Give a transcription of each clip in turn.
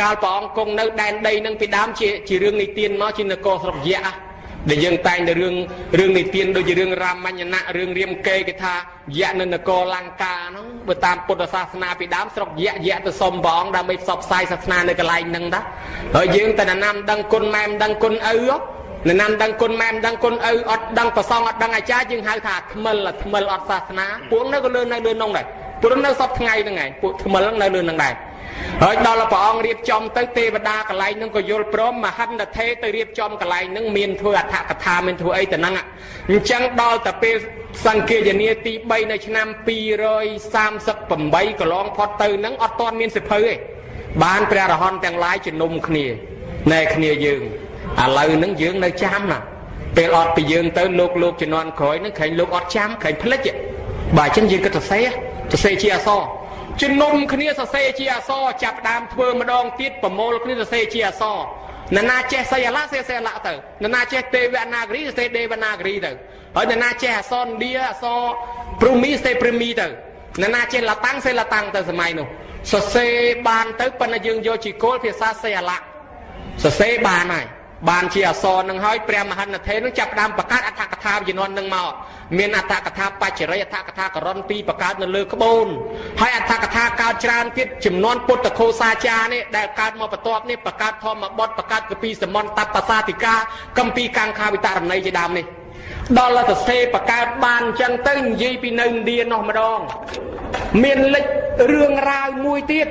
កាលព្រះអង្គគង់នៅដែនដីនឹងពីដើមជារឿងនិទានមកជានគរស្រុកយៈដែលយើងតែងតែរឿងនិទានដូចជារឿងរាមញ្ញណៈរឿងរាមកេរ្តិ៍គេថាយៈនៅនគរលង្កាហ្នឹងបើតាមពុទ្ធសាសនាពីដើមស្រុកយៈទៅសុំព្រះអង្គដើម្បីផ្សព្វផ្សាយសាសនានៅកន្លែងហ្នឹងតាហើយយើងតែណាំដឹងគុណម៉ែមិនដឹងគុណឪណាំដឹងគុណម៉ែមិនដឹងគុណឪអត់ដឹងប្រសងអត់ដឹងអាចារ្យយើងហៅថាថ្មិលអត់សាសនាពួកនៅក៏លើនៅនោះដែរពួកនៅសពថ្ងៃហ្នឹងឯងពួកថ្មិលហ្នឹងនៅលើហ្នឹងដែរហើយដល់ព្រះអង្គរៀបចំទៅទេវតាកន្លែងហ្នឹងក៏យល់ព្រមមហិន្ទថេរទៅរៀបចំកន្លែងហ្នឹងមានធ្វើអដ្ឋកថាមានធ្វើអីទៅហ្នឹងអញ្ចឹងដល់តែពេលសង្គាយនាទី3នៅឆ្នាំ238កន្លងផុតទៅហ្នឹងអត់ទាន់មានសិភៅទេបានព្រះរហន្តទាំងឡាយជំនុំគ្នាណែគ្នាយើងឥឡូវហ្នឹងយើងនៅចាំណាពេលអត់ពីយើងទៅលោកជំនាន់ក្រោយហ្នឹងឃើញលោកអត់ចាំឃើញផ្លិចបើអញ្ចឹងយើងគិតសរសេរជាអក្សរជំនុំគ្នាសរសេរជាអក្សរចាប់ដើមធ្វើម្ដងទៀតប្រមូលគ្នាសរសេរជាអក្សរនរណាចេះសីអលៈសេសីអលៈទៅនរណាចេះទេវនាគរីសេទេវនាគរីទៅហើយនរណាចេះអក្សរឥណ្ឌាអក្សរព្រហ្មីសេព្រហ្មីទៅនរណាចេះលតាំងសេលតាំងទៅសម័យនោះសរសេរបានទៅប៉ុន្តែយើងយកជាគោលភាសាសេអលៈសរសេរបានហើយបានជាអក្សរនឹងហើយព្រះមហិន្ទថេរនឹងចាប់ផ្ដើមបង្កើតអដ្ឋកថាជំនាន់នឹងមកមានអដ្ឋកថាបច្ចរិយអដ្ឋកថាករុន2បង្កើតនៅលើក្បូនហើយអដ្ឋកថាកើតច្រើនទៀតជំនាន់ពុទ្ធឃោសាចារ្យនេះដែលកើតមកបន្ទាប់នេះបង្កើតធម្មបទបង្កើតកពីសមន្តបសាតិកាកម្ពីកាំងខាវិតរណីជាដើមនេះដល់ទៅសេបង្កើតបានអញ្ចឹងទៅនិយាយពីនៅឥណ្ឌានោះម្ដងមានលេចរឿងរ៉ាវមួយទៀត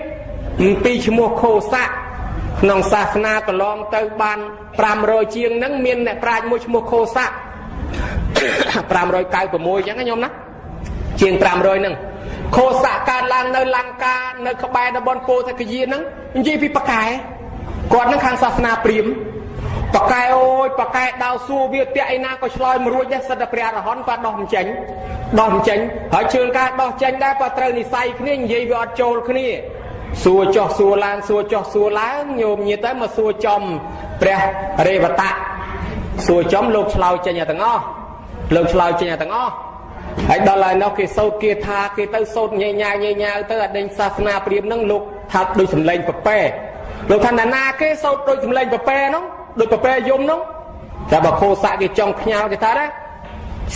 ពីឈ្មោះខោសាក្នុងសាសនាកន្លងទៅបាន500ជាងហ្នឹងមានអ្នកប្រាជ្ញមួយឈ្មោះខោសា596អញ្ចឹងញោមណាជាង500ហ្នឹងខោសាកើតឡើងនៅលង្កានៅក្បែរតំបន់ពោធិគយាហ្នឹងនិយាយពីប៉កែគាត់ហ្នឹងខាងសាសនាព្រាហ្មណ៍ប៉កែអូយប៉កែដៅសួរវាតាក់ឯណាក៏ឆ្លើយមិនរួចដែរសិតតែព្រះអរហន្តក៏ដោះមិនចេញហើយជឿនការដោះចេញដែរក៏ត្រូវនិស័យគ្នានិយាយវាអត់ចូលគ្នាសួរចុះសួរឡើងសួរចុះសួរឡើងញោមញាទៅមកសួរចំព្រះរេវតៈសួរចំលោកឆ្លើយចេញទាំងអស់ហើយដល់ហើយនោះគេសោតគេថាគេទៅសោតញ៉ាវទៅអដេញសាសនាព្រាហ្មណ៍ហ្នឹងលោកថាដូចសម្លេងប៉ប៉ែលោកថាណាគេសោតដូចសម្លេងប៉ប៉ែហ្នឹងដូចប៉ប៉ែយំហ្នឹងតែបើខោសាក់គេចង់ផ្ញើគេថាដែរ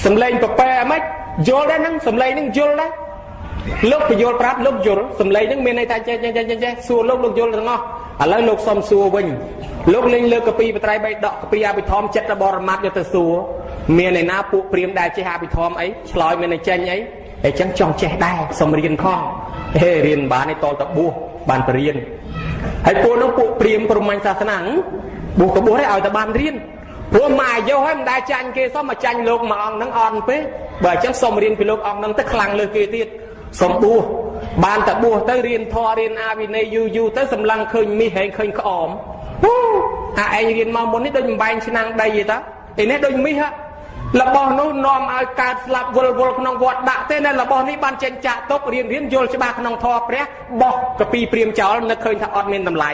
សម្លេងប៉ប៉ែហ្មងយល់ដែរហ្នឹងសម្លេងហ្នឹងយល់ដែរលោកបញ្យល់ប្រាប់លោកយល់សម្លេងហ្នឹងមានន័យថាចេះសួរលោកយល់ទាំងអស់ឥឡូវលោកសុំសួរវិញលោកលេងលើកកពីបត្រៃបីដកកពីអភិធម្មចិត្តបរមត្តយកទៅសួរមានឯណាពួកព្រាហ្មណ៍ដែលចេះអភិធម្មអីឆ្លើយមានតែចេញអីអញ្ចឹងចង់ចេះដែរសុំរៀនផងរៀនបានឯតតបួសបានបរៀនហើយពួកនោះពួកព្រាហ្មណ៍ព្រហ្មញ្ញសាសនាបួសក៏បួសដែរឲ្យតែបានរៀនព្រោះមកអាយុហើយមិនដែលចាញ់គេសោះមកចាញ់លោកមួយអង្គហ្នឹងអត់ពេកបើអញ្ចឹងសុំរៀនពីលោកអង្គហ្នឹងទៅខ្លាំងលើគេទៀតសុំបួសបានតែបួសទៅរៀនធម៌រៀនអាវិន័យយូរទៅសម្លឹងឃើញមាសហែងឃើញក្អមអាឯងរៀនមកមុននេះដូចបំបែងឆ្នាំងដីទេឯនេះដូចមាសរបស់នោះនាំឲ្យកើតស្លាប់វល់ក្នុងវត្តដាក់ទេណារបស់នេះបានចេញចាក់ទុករៀនយល់ច្បាស់ក្នុងធម៌ព្រះបោះកពីព្រាមចោលនឹកឃើញថាអត់មានតម្លៃ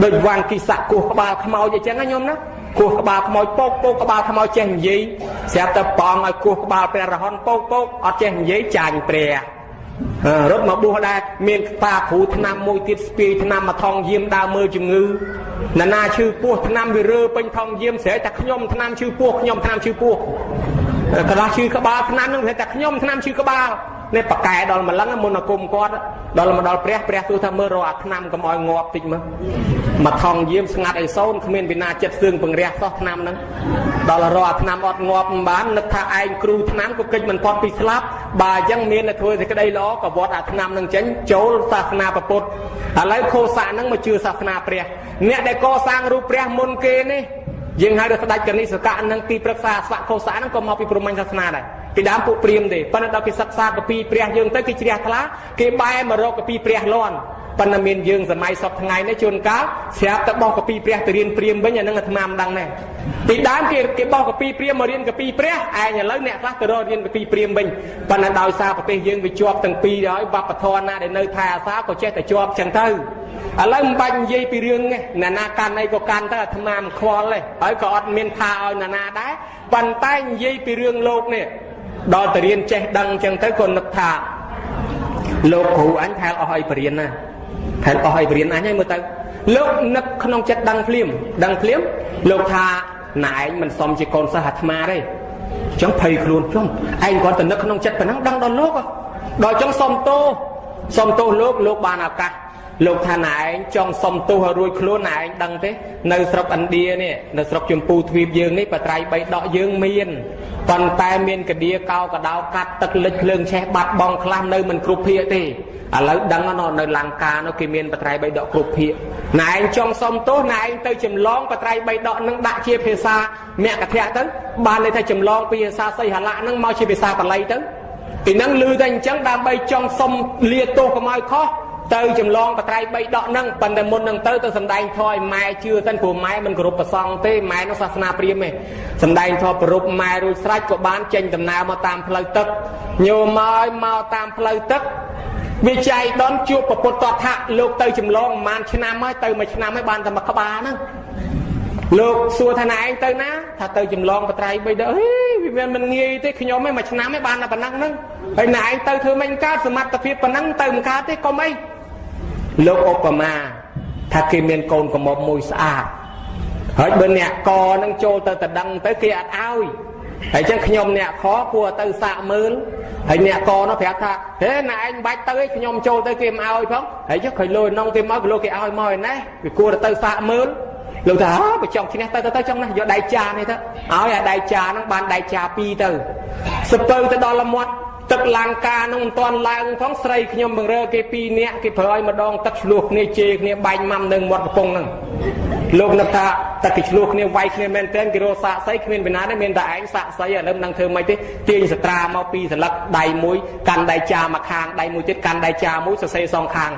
ដូចវ៉ាន់គិសៈគោះក្បាលខ្មោចអញ្ចឹងណាញោមណាគោះក្បាលខ្មោចពោកក្បាលខ្មោចចេះនិយាយស្រាប់តែប៉ងឲ្យគោះក្បាលព្រះរហន្តពោកអត់ចេះនិយាយចាញ់ព្រះរត់មកបួសដែរមានតាគ្រូឆ្នាំមួយទៀតស្ពាយឆ្នាំមកថងយាមដើរមើលជំងឺណាឈឺពោះឆ្នាំវារើពេញថងយាមស្រែតែខ្ញុំឆ្នាំឈឺពោះខ្ញុំឆ្នាំឈឺពោះកន្លះឈឺក្បាលឆ្នាំនឹងស្រែតែខ្ញុំឆ្នាំឈឺក្បាលនេះប៉កែដល់ម្លឹងមុនអាគុំគាត់ដល់មកដល់ព្រះទូថាមើលរកអាឆ្នាំកុំឲ្យងាប់តិចមើលមកថងយាមស្ងាត់អីសូនគ្មានវិណាចិត្តស្ទើងបង្រះសោះឆ្នាំហ្នឹងដល់រកអាឆ្នាំអត់ងាប់មិនបាននឹកថាឯងគ្រូឆ្នាំក៏កិច្ចមិនផុតពីស្លាប់បើអញ្ចឹងមានតែធ្វើសេចក្តីល្អក៏វត្តអាឆ្នាំហ្នឹងចេញចូលសាសនាពុទ្ធឥឡូវខោសាហ្នឹងមកជឿសាសនាព្រះអ្នកដែលកសាងរូបព្រះមុនគេនេះយើងហៅថាស្ដេចកនិសកៈនឹងទីប្រឹក្សាស្វខោសាហ្នឹងក៏មកពីព្រហ្មញ្ញសាសនាដែរពីដើមពួកព្រាហ្មណ៍ទេប៉ុន្តែដល់គេសិក្សាកពីព្រះយើងទៅគេជ្រះថ្លាគេបែរមករកកពីព្រះលន់ប៉ុន្តែមានយើងសម័យសពថ្ងៃនេះជួនកាលស្រាប់តែបោះកពីព្រះទៅរៀនព្រាហ្មណ៍វិញអានឹងអាត្មាមិនដឹងដែរពីដើមគេបោះកពីព្រាហ្មណ៍មករៀនកពីព្រះឯងឥឡូវអ្នកខ្លះទៅរករៀនកពីព្រាហ្មណ៍វិញប៉ុន្តែដោយសារប្រទេសយើងវាជាប់ទាំងពីរហើយវប្បធម៌ណាដែលនៅថែអាសាក៏ចេះតែជាប់ចឹងទៅឥឡូវមិនបាច់និយាយពីរឿងនេះណាកាន់អីក៏កាន់ទៅអាត្មាមិនខ្វល់ទេហើយក៏អត់មានថាឲ្យណាដែរប៉ុន្តែនិយាយពីរឿងលោកនេះដល់ទៅរៀនចេះដឹងចឹងទៅក៏នឹកថាលោកគ្រូអញថែលអស់អីបរៀនណា ផែនអស់ឲ្យបរៀនអញហើយមើលទៅលោកនឹកក្នុងចិត្តដឹងភ្លាមលោកថាណែឯងមិនសមជាកូនសិស្សអាត្មាទេចឹងភ័យខ្លួនខ្ញុំឯងគាត់ទៅនឹកក្នុងចិត្តប៉ុណ្ណឹងដឹងដល់លោកដល់ចឹងសុំទោសលោកបានឱកាសលោកថាណែឯងចង់សុំទោសឲ្យរួចខ្លួនណែឯងដឹងទេនៅស្រុកឥណ្ឌានេះនៅស្រុកចម្ពូទ្វីបយើងនេះបត្រៃ3ដកយើងមានប៉ុន្តែមានកដៀកោកដោកាត់ទឹកលិចភ្លើងឆេះបាត់បងខ្លះនៅមិនគ្រប់ភាគទេឥឡូវដឹងនៅលង្កានោះគេមានបត្រៃ3ដកគ្រប់ភាគណែឯងចង់សុំទោសណែឯងទៅចម្លងបត្រៃ3ដកនឹងដាក់ជាភាសាមគ្គធៈទៅបានន័យថាចម្លងពីភាសាសីហលៈនឹងមកជាភាសាបាលីទៅពីនឹងឮតែអញ្ចឹងដើម្បីចង់សុំលាទោសកុំឲ្យខុសទៅចម្លងបត្រៃ3ដកហ្នឹងប៉ុន្តែមុននឹងទៅសំដែងធម៌ឲ្យម៉ែជឿសិនព្រោះម៉ែមិនគោរពប្រសង់ទេម៉ែនោះសាសនាព្រាហ្មណ៍ទេសំដែងធម៌ប្រពម៉ែរួចស្រេចក៏បានចេញដំណើរមកតាមផ្លូវទឹកញោមមកតាមផ្លូវទឹកវិជ័យដនជួបពុទ្ធតថៈលោកទៅចម្លងប្រហែលឆ្នាំហើយទៅមួយឆ្នាំហើយបានតែមួយក្បាលហ្នឹងលោកសួរថាណែឯងទៅណាថាទៅចម្លងបត្រៃ3ដកវាមិនងាយទេខ្ញុំឯងមួយឆ្នាំឯងបានតែប៉ុណ្ណឹងហ្នឹងហើយណែឯងទៅធ្វើមិនកើតសមត្ថភាពប៉ុណ្ណឹងទៅមិនកើតទេកុំអីលោកឧបមាថាគេមានកូនកមុំមួយស្អាតហើយបើអ្នកកនឹងចូលទៅតដឹងទៅគេអត់ឲ្យហើយចឹងខ្ញុំអ្នកខគួរទៅសាកមើលហើយអ្នកកនោះប្រាប់ថាហេណែឯងមិនបាច់ទៅឯងខ្ញុំចូលទៅគេមិនឲ្យផងហើយចុះគេលុយនងគេមកគេលោកគេឲ្យមកឯណេះវាគួរទៅសាកមើលលោកថាបើចង់ឈ្នះទៅចង់ណាយកដៃចានេះទៅឲ្យអាដៃចាហ្នឹងបានដៃចា2ទៅសពទៅដល់ល្មាត់ទឹកលង្កានោះមិនទាន់ឡើងផងស្រីខ្ញុំបង្រើគេ2នាក់គេប្រើឲ្យម្ដងទឹកឆ្លោះគ្នាជេរគ្នាបាញ់ម៉ាំនៅមាត់កំពង់ហ្នឹងលោកនឹកថាតែគេឆ្លោះគ្នាវាយគ្នាមែនទែនគេរកសាកសីគ្មានពីណាទេមានតែឯងសាកសីឥឡូវមិនដឹងធ្វើម៉េចទេទាញសត្រាមក2សន្លឹកដៃមួយកាន់ដៃចាមកខាងដៃមួយទៀតកាន់ដៃចាមួយសរសេរសងខាង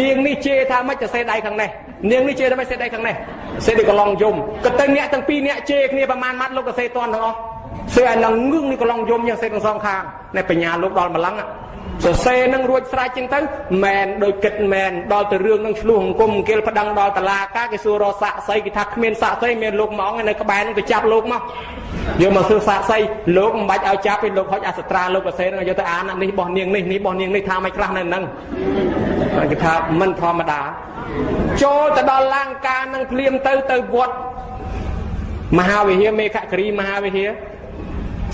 នាងនេះជេរថាម៉េចសរសេរដៃខាងនេះនាងនេះជេរថាម៉េចសរសេរដៃខាងនេះសេដូចកន្លងយំក៏ទៅអ្នកទាំង2នាក់ជេរគ្នាប្រមាណម៉ាត់លោកសរសេរតន់ទាំងអស់សើឲ្យឡើងងឹងនេះកន្លងយំយ៉ាងសេទាំងសងខាងនៃបញ្ញាលោកដល់ម្លឹងសរសេរនឹងរួចស្រេចចឹងទៅមែនដូចគិតមែនដល់ទៅរឿងនឹងឆ្លោះអង្គមអង្គលប្តឹងដល់តុលាការគេសួររកសាក់សីគេថាគ្មានសាក់សីមានលោកម៉ោងនៅក្បែរនឹងទៅចាប់លោកមកយកមកសួរសាក់សីលោកមិនបាច់ឲ្យចាប់ទេលោកហុចអសត្រាលោកសរសេរនឹងយកទៅអាននេះបោះនាងនេះបោះនាងនេះថាមិនខ្លះនៅនឹងគេថាមិនធម្មតាចូលទៅដល់លង្កានឹងភ្លាមទៅវត្តមហាវិហារមេខគិរីមហាវិហារ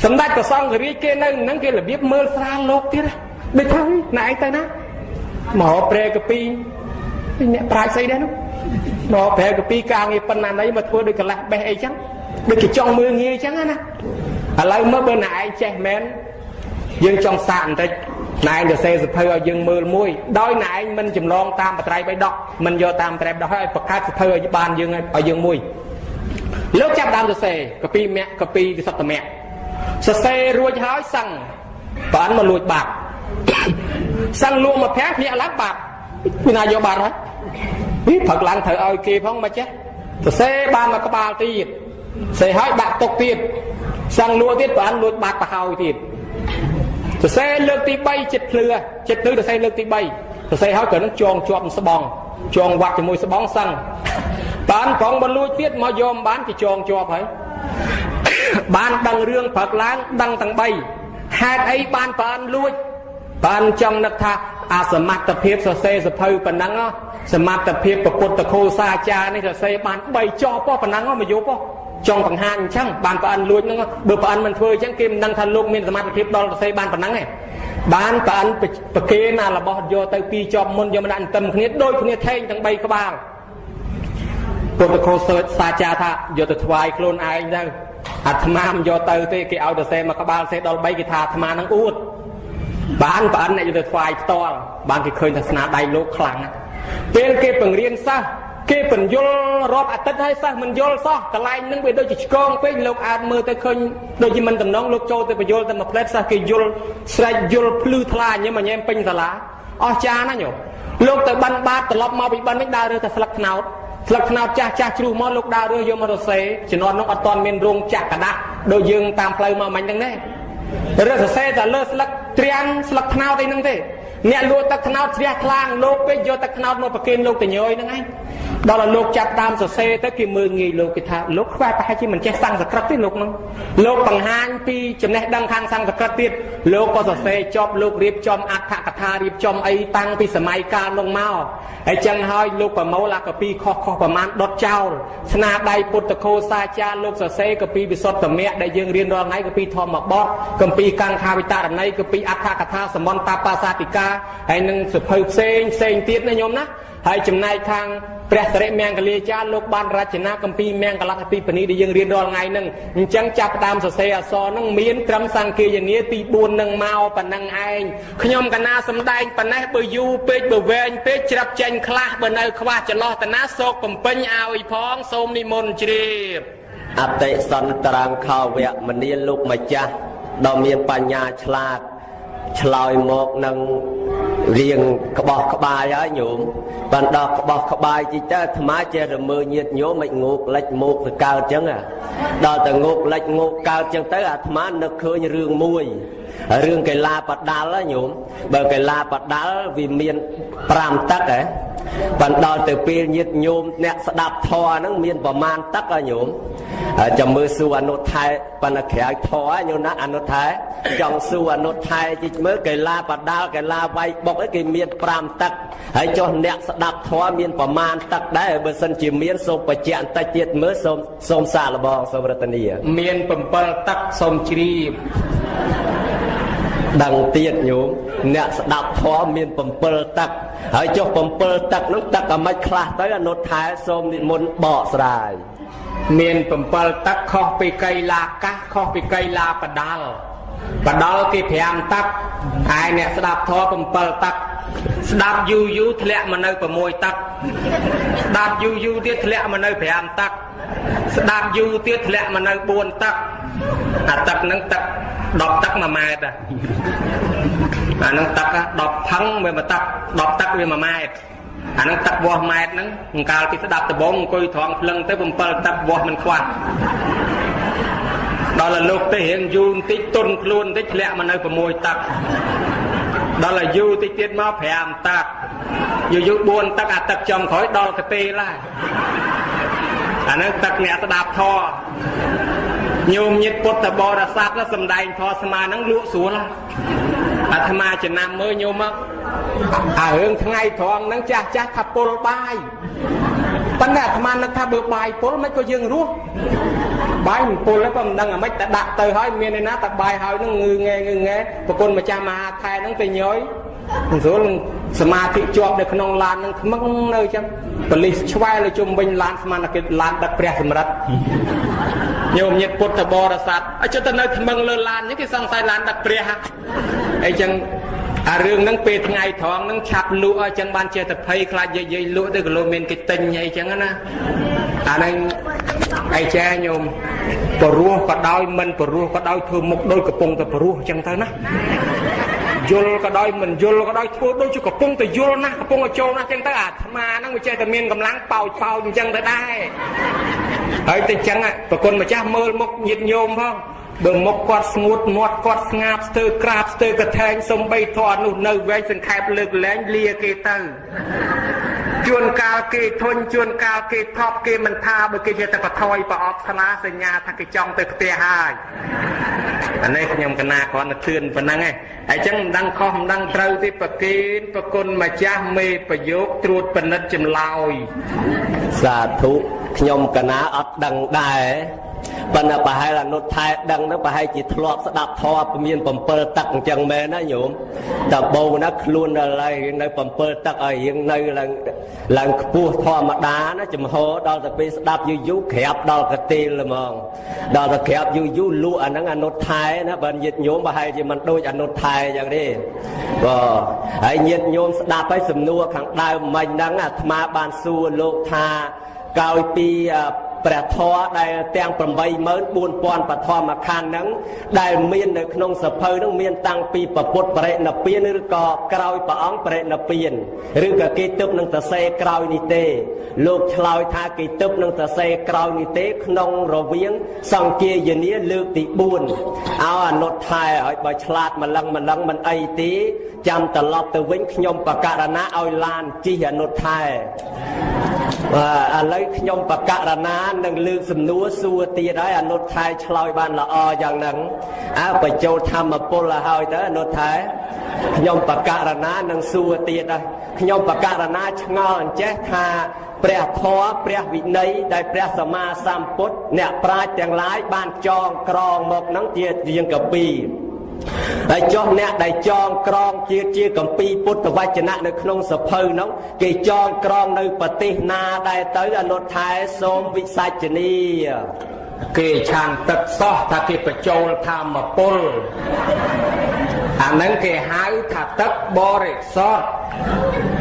សម្ដេចព្រះសង្ឃរាជគេនៅនឹងគេរបៀបមើលស្រាលលោកទៀតដូចថាណែឯងទៅណាមហោព្រែកពីអ្នកប្រាជ្ញស្អីដែរនោះមហោព្រែកពីការងារប៉ុណ្ណាណីមកធ្វើដូចកន្លះបេះអីចឹងដូចគេចង់មើលងាយចឹងណាឥឡូវមើលបើណែឯងចេះមែនយើងចង់សាកបន្តិចណែឯងទៅសេសភៅឲ្យយើងមើលមួយដោយណែឯងមិនចម្លងតាមបត្រៃ3ដកមិនយកតាមបត្រៃ3ដកឲ្យបង្កើតសភៅឲ្យបានយើងឲ្យយើងមួយលោកចាប់ដើមសរសេរកពីមគ្គកពីវិសុទ្ធមគ្គសរសេររួចហើយសឹងបានមកលួចបាត់សឹងលួងមកប្រាក់ភ្នាក់ឡើងបាត់ពីណាយកបាត់ហើយនេះផឹកឡើងត្រូវឲ្យគេផងមិនចេះសរសេរបានមកក្បាលទៀតសេឲ្យដាក់ទុកទៀតសឹងលួទៀតបានលួចបាត់ទៅហើយទៀតសរសេរលើកទី3ចិត្តភ្លឺចិត្តភ្លឺសរសេរលើកទី3សរសេរហើយក៏នឹងចងជាប់ស្បង់ចងវាក់ជាមួយស្បង់សឹងបានប្រងបលួចទៀតមកយកបានគេចងជាប់ហើយបានដឹងរឿងព្រឹកឡើងដឹងទាំង3ហេតុអីបានបានលួចបានចង់នឹកថាអាសមត្ថភាពសរសេរសភៅប៉ុណ្ណឹងសមត្ថភាពពុទ្ធគោសាចារ្យនេះសរសេរបាន3ចោះប៉ុណ្ណឹងមកយកប៉ុចង់បង្ហាញអញ្ចឹងបានប្រអិនលួចហ្នឹងបើប្រអិនមិនធ្វើអញ្ចឹងគេមិនដឹងថាលោកមានសមត្ថភាពដល់សរសេរបានប៉ុណ្ណឹងទេបានប្រអិនប្រគេណារបស់យកទៅ2ជាប់មុនយកមកដាក់ទន្ទឹមគ្នាដូចគ្នាថេងទាំង3ក្បាលពុទ្ធគោសាចារ្យថាយកទៅថ្វាយខ្លួនឯងទៅអាត្មាមិនយកទៅទេគេឲ្យទៅសេមកក្បាលសេដល់3គេថាអាត្មានឹងអួតបានប្រអិនអ្នកយកទៅថ្វាយផ្ទាល់បានគេឃើញថាស្នាដៃលោកខ្លាំងពេលគេបង្រៀនសិស្សគេបញ្យលរាប់អាទិត្យហើយសិស្សមិនយល់សោះកន្លែងនឹងវាដូចជាឆ្កងពេកលោកអាចមើលទៅឃើញដូចជាមិនតំណងលោកចូលទៅបញ្យលទៅមួយផ្លែតសិស្សគេយល់ស្រែកយល់ភ្លឺថ្លាញញញែមពេញសាលាអស់ចាណាញោមលោកទៅបិណ្ឌបាតត្រឡប់មកពីបិណ្ឌវិញដើររើសតែស្លឹកត្នោតស្លឹកត្នោតចាស់ជ្រុះមកលោកដើររើសយកមកសរសេរជំនាន់នោះអត់ទាន់មានរោងចក្រកដាស់ដូចយើងតាមផ្លូវមកមិញហ្នឹងទេរើសសរសេរតែលើស្លឹកត្រាំងស្លឹកត្នោតអីហ្នឹងទេ អ្នកលួចទឹកថ្នោតជ្រះថ្លាងលោកពេកយកទឹកថ្នោតមកប្រគេនលោកតញយហ្នឹងឯងដល់ឲ្យលោកចាប់តាមសរសេរទៅគេមើលងាយលោកគេថាលោកខ្វះប្រហែលជាមិនចេះសង្ស្ក្រឹតទេលោកហ្នឹងលោកបង្ហាញពីចំណេះដឹងខាងសង្ស្ក្រឹតទៀតលោកក៏សរសេរចប់លោករៀបចំអត្ថកថារៀបចំអីតាំងពីសម័យកាលនោះមកហើយចឹងហើយលោកប្រមូលអាកពីខុសប្រមាណដុតចោលស្នាដៃពុទ្ធគោសាចារលោកសរសេរកពីវិសុទ្ធមគ្គដែលយើងរៀនរាល់ថ្ងៃកពីធម្មបទកពីកង្ខាវិតារណីកពីអត្ថកថាសមន្តបាសាតិកាហើយនឹងសភៅផ្សេងទៀតណាញោមណាហើយចំណែកខាងព្រះសិរិមង្គលាចារ្យលោកបានរចនាគម្ពីរមង្គលអភិបនីដែលយើងរៀនរាល់ថ្ងៃហ្នឹងអញ្ចឹងចាប់តាមសរសេរអក្សរហ្នឹងមានត្រឹមសង្គាយនាទី4នឹងមកប៉ុណ្ណឹងឯងខ្ញុំកណាសំដែងប៉ុណ្ណេះបើយូរពេកបើវែងពេកច្រាប់ចេញខ្លះបើនៅខ្វះចន្លោះតាណាសោកបំពេញឲ្យផងសូមនិមន្តជ្រាបអតិសន្តរាងខោវៈមនាលោកម្ចាស់ដ៏មានបញ្ញាឆ្លាតឆ្លើយមកនឹងរៀងក្បោះក្បាយហើយញោមបានដល់ក្បោះក្បាយជីទៅអាត្មាចេះរមើញាតញោមមិនងោកលិចមកទៅកើតចឹងដល់តែងោកលិចងោកកើតចឹងទៅអាត្មានឹកឃើញរឿងមួយរឿងកីឡាបដាល់ញោមបើកីឡាបដាល់វាមាន5ទឹកបានដល់ទៅពេលញាតញោមអ្នកស្ដាប់ធម៌ហ្នឹងមានប្រមាណទឹកញោមចាំមើលសួរអនុថែបណ្ណក្រៅធម៌ញោមណាអនុថែចង់សួរអនុថែជីមើលកីឡាបដាល់កីឡាវាយបុកគេមាន5ទឹកហើយចុះអ្នកស្ដាប់ធម៌មានប្រមាណទឹកដែរបើសិនជាមានសូមបញ្ជាក់បន្តិចទៀតមើលសូមសាកល្បងសូមរតនីមាន7ទឹកសូមជ្រាបដឹងទៀតញោមអ្នកស្ដាប់ធម៌មាន7ទឹកហើយចុះ7ទឹកនោះទឹកអាម៉េចខ្លះទៅអនុថែសូមនិមន្តបកស្រាយមាន7ទឹកខុសពីកីឡាកាសខុសពីកីឡាបដាល់គេ5ទឹកហើយអ្នកស្ដាប់ធម៌7ទឹកស្ដាប់យូរធ្លាក់មកនៅ6ទឹកស្ដាប់យូរទៀតធ្លាក់មកនៅ5ទឹកស្ដាប់យូរទៀតធ្លាក់មកនៅ4ទឹកអាទឹកហ្នឹងទឹក10ទឹក1ម៉ែត្រអាហ្នឹងទឹក10ផឹងវា1ទឹក10ទឹកវា1ម៉ែត្រអាហ្នឹងទឹកវាស់ម៉ែត្រហ្នឹងអង្កាលពីស្ដាប់ដបងអង្គុយត្រង់ភ្លឹងទៅ7ទឹកវាស់មិនខ្វះដល់ឲ្យលោកទៅរៀងយូរបន្តិចទុនខ្លួនបន្តិចធ្លាក់មកនៅ6ទឹកដល់ឲ្យយូរតិចទៀតមក5ទឹកយូរ4ទឹកអាទឹកចំក្រោយដល់កទេលហើយអាហ្នឹងទឹកអ្នកស្ដាប់ធម៌ញោមញាតិពុទ្ធបរិស័ទសំដែងធម៌ស្មាហ្នឹងលក់ស្រួលអាត្មាចំណាំមើលញោមមកអារឿងថ្ងៃត្រង់ហ្នឹងចាស់ថាពុលបាយប៉ុន្តែអាត្មានឹកថាបើបាយពុលមិនក៏យើងរស់បាយមិនពុលទេក៏មិនដឹងអាម៉េចតែដាក់ទៅហើយមានឯណាតែបាយហើយហ្នឹងងឺងែប្រគុណម្ចាស់មហាខែហ្នឹងទៅញយស្រួលសមាធិជាប់នៅក្នុងឡានហ្នឹងថ្មឹងនៅចឹងបលិសឆ្វែលជុំវិញឡានស្មានតែគេឡានដឹកព្រះសម្រិទ្ធញោមញាតិពុទ្ធបរិស័ទអញ្ចឹងទៅនៅថ្មឹងលើឡានហ្នឹងគេសង្ស័យឡានដឹកព្រះអីចឹងអារឿងហ្នឹងពេលថ្ងៃត្រង់ហ្នឹងឆាប់លក់អញ្ចឹងបានចេះតែភ័យខ្លាចយាយលក់ទៅក៏លោកមានគេទិញអីចឹងណាអាហ្នឹងអីចាញោមព្រោះក៏ដោយមិនព្រោះក៏ដោយធ្វើមុខដូចកំពុងតែព្រោះអញ្ចឹងទៅណាយល់ក៏ដោយមិនយល់ក៏ដោយធ្វើដូចជាកំពុងតែយល់ណាកំពុងតែចូលណាអញ្ចឹងទៅអាត្មាហ្នឹងវាចេះតែមានកម្លាំងប៉ោចអញ្ចឹងទៅដែរហើយតែអញ្ចឹងប្រគុណម្ចាស់មើលមុខញាតិញោមផងបើមុខគាត់ស្ងួតមាត់គាត់ស្ងាបស្ទើរក្រាបស្ទើរកថែងសំបីធរនោះនៅវែងសង្ខេបលើកលែងលាគេទៅជួនកាលគេធុញជួនកាលគេថប់គេមិនថាបើគេចេះតែបថយប្រអប់ស្លាសញ្ញាថាគេចង់ទៅផ្ទះហើយអានេះខ្ញុំកណាគ្រាន់តែធឿនប៉ុណ្ណឹងឯងអញ្ចឹងមិនដឹងខុសមិនដឹងត្រូវទេប្រគេនប្រគុណម្ចាស់មេប្រយោគត្រួតពិនិត្យចម្លើយសាធុខ្ញុំកណាអត់ដឹងដែរប៉ុន្តែប្រហែលអនុថែដឹងហ្នឹងប្រហែលជាធ្លាប់ស្ដាប់ធម៌មាន7ទឹកអញ្ចឹងមែនណាញោមតើបោណាខ្លួនដល់ហើយនៅ7ទឹកឲ្យរៀងនៅឡើងខ្ពស់ធម្មតាណាចំហដល់តែពេលស្ដាប់យូរក្រាបដល់កទេលហ្មងដល់តែក្រាបយូរលក់អាហ្នឹងអនុថែណាបើញាតិញោមប្រហែលជាមិនដូចអនុថែអញ្ចឹងទេបាទហើយញាតិញោមស្ដាប់ហើយសំណួរខាងដើមមិញហ្នឹងអាត្មាបានសួរលោកថាក្រោយពី ព្រះធម៌ដែលទាំង84000បឋមខណ្ឌហ្នឹងដែលមាននៅក្នុងសភៅហ្នឹងមានតាំងពីពុទ្ធបរិនិព្វានឬក៏ក្រោយព្រះអង្គបរិនិព្វានឬក៏គេទើបនឹងសរសេរក្រោយនេះទេលោកឆ្លើយថាគេទើបនឹងសរសេរក្រោយនេះទេក្នុងរវាងសង្គាយនាលើកទី4ឲ្យអនុថែឲ្យបើឆ្លាតម្លឹងមិនអីទេចាំត្រឡប់ទៅវិញខ្ញុំបករណាឲ្យឡានជិះអនុថែឥឡូវខ្ញុំបករណានឹងលើកសំណួរសួរទៀតហើយអនុថែឆ្លើយបានល្អយ៉ាងហ្នឹងបញ្ចូលធម្មពលឲ្យហើយទៅអនុថែខ្ញុំបករណានឹងសួរទៀតហើយខ្ញុំបករណាឆ្ងល់អញ្ចេះថាព្រះធម៌ព្រះវិន័យដែលព្រះសម្មាសម្ពុទ្ធអ្នកប្រាជ្ញទាំងឡាយបានចងក្រងមកហ្នឹងជារៀងកពីហើយចុះអ្នកដែលចងក្រងជាគម្ពីរពុទ្ធវចនៈនៅក្នុងសភៅហ្នឹងគេចងក្រងនៅប្រទេសណាដែរទៅអនុថែសូមវិសាចនីគេឆានទឹកសោះថាគេបញ្ចូលធម្មពលអាហ្នឹងគេហៅថាទឹកបរិសុទ្ធ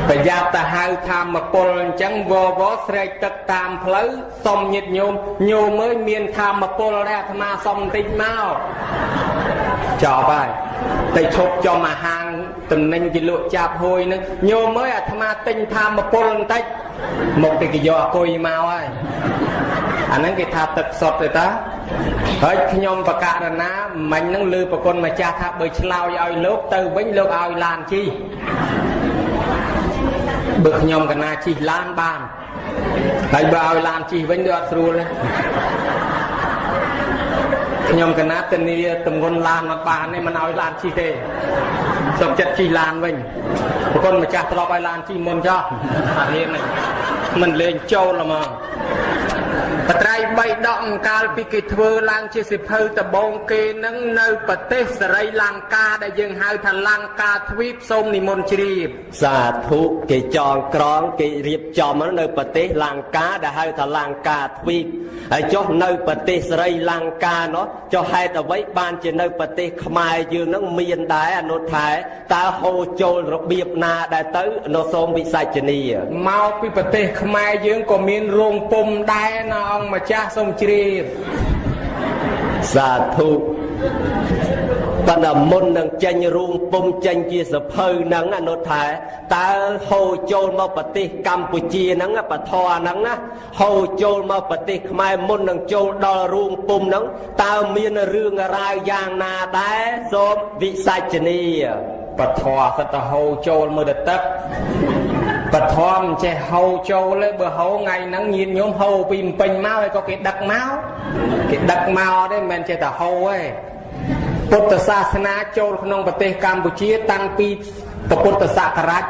ប្រយ័ត្នទៅហៅធម្មពលអញ្ចឹងវស្រែកទឹកតាមផ្លូវសុំញាតិញោមអើយមានធម្មពលដែរអាត្មាសុំបន្តិចមកចប់ហើយតែឈប់ចំអាហាងតំណែងគេលក់ចាប់ហួយនឹងញោមអើយអាត្មាទិញធម្មពលបន្តិចមកទៅគេយកអគុយមកហើយអាហ្នឹងគេថាទឹកសុទ្ធទេតាហើយខ្ញុំបករណាមិញហ្នឹងលើប្រគុណម្ចាស់ថាបើឆ្លោយឲ្យលោកទៅវិញលោកឲ្យឡានជិះបើខ្ញុំកណាជិះឡានបានហើយបើឲ្យឡានជិះវិញវាអត់ស្រួលទេខ្ញុំកណាធានាទម្ងន់ឡានអត់បានទេមិនឲ្យឡានជិះទេសុំចិត្តជិះឡានវិញប្រគុណម្ចាស់ធ្លាប់ឲ្យឡានជិះមុនចោះអានេះមិនលេងចូលហ្មងបត្រៃ3ដកកាលពីគេធ្វើឡើងជាសិភៅដំបងគេនឹងនៅប្រទេសសេរីលង្កាដែលយើងហៅថាលង្កាទ្វីបសូមនិមន្តជ្រាបសាធុគេចងក្រងគេរៀបចំនៅប្រទេសលង្កាដែលហៅថាលង្កាទ្វីបហើយចុះនៅប្រទេសសេរីលង្កានោះចុះហេតុអ្វីបានជានៅប្រទេសខ្មែរយើងនឹងមានដែរអនុថែតើហូរចូលរបៀបណាដែរទៅនៅសូមវិសាចនីមកពីប្រទេសខ្មែរយើងក៏មានរោងពុម្ពដែរណាអង្គម្ចាស់សូមជ្រាបសាធុបណ្ដមុននឹងចេញរូងពុំចេញជាសភៅហ្នឹងអនុថែតើហូរចូលមកប្រទេសកម្ពុជាហ្នឹងបធរហ្នឹងណាហូរចូលមកប្រទេសខ្មែរមុននឹងចូលដល់រូងពុំហ្នឹងតើមានរឿងរ៉ាវយ៉ាងណាដែរសូមវិសាចនីបធរសិតទៅហូរចូលមើលទឹកបធមចេះហូរចូលទេបើហូរថ្ងៃហ្នឹងញាតិញោមហូរពីពេញមកហើយក៏គេដឹកមកទេមិនមែនចេះតែហូរទេពុទ្ធសាសនាចូលក្នុងប្រទេសកម្ពុជាតាំងពីពុទ្ធសករាជ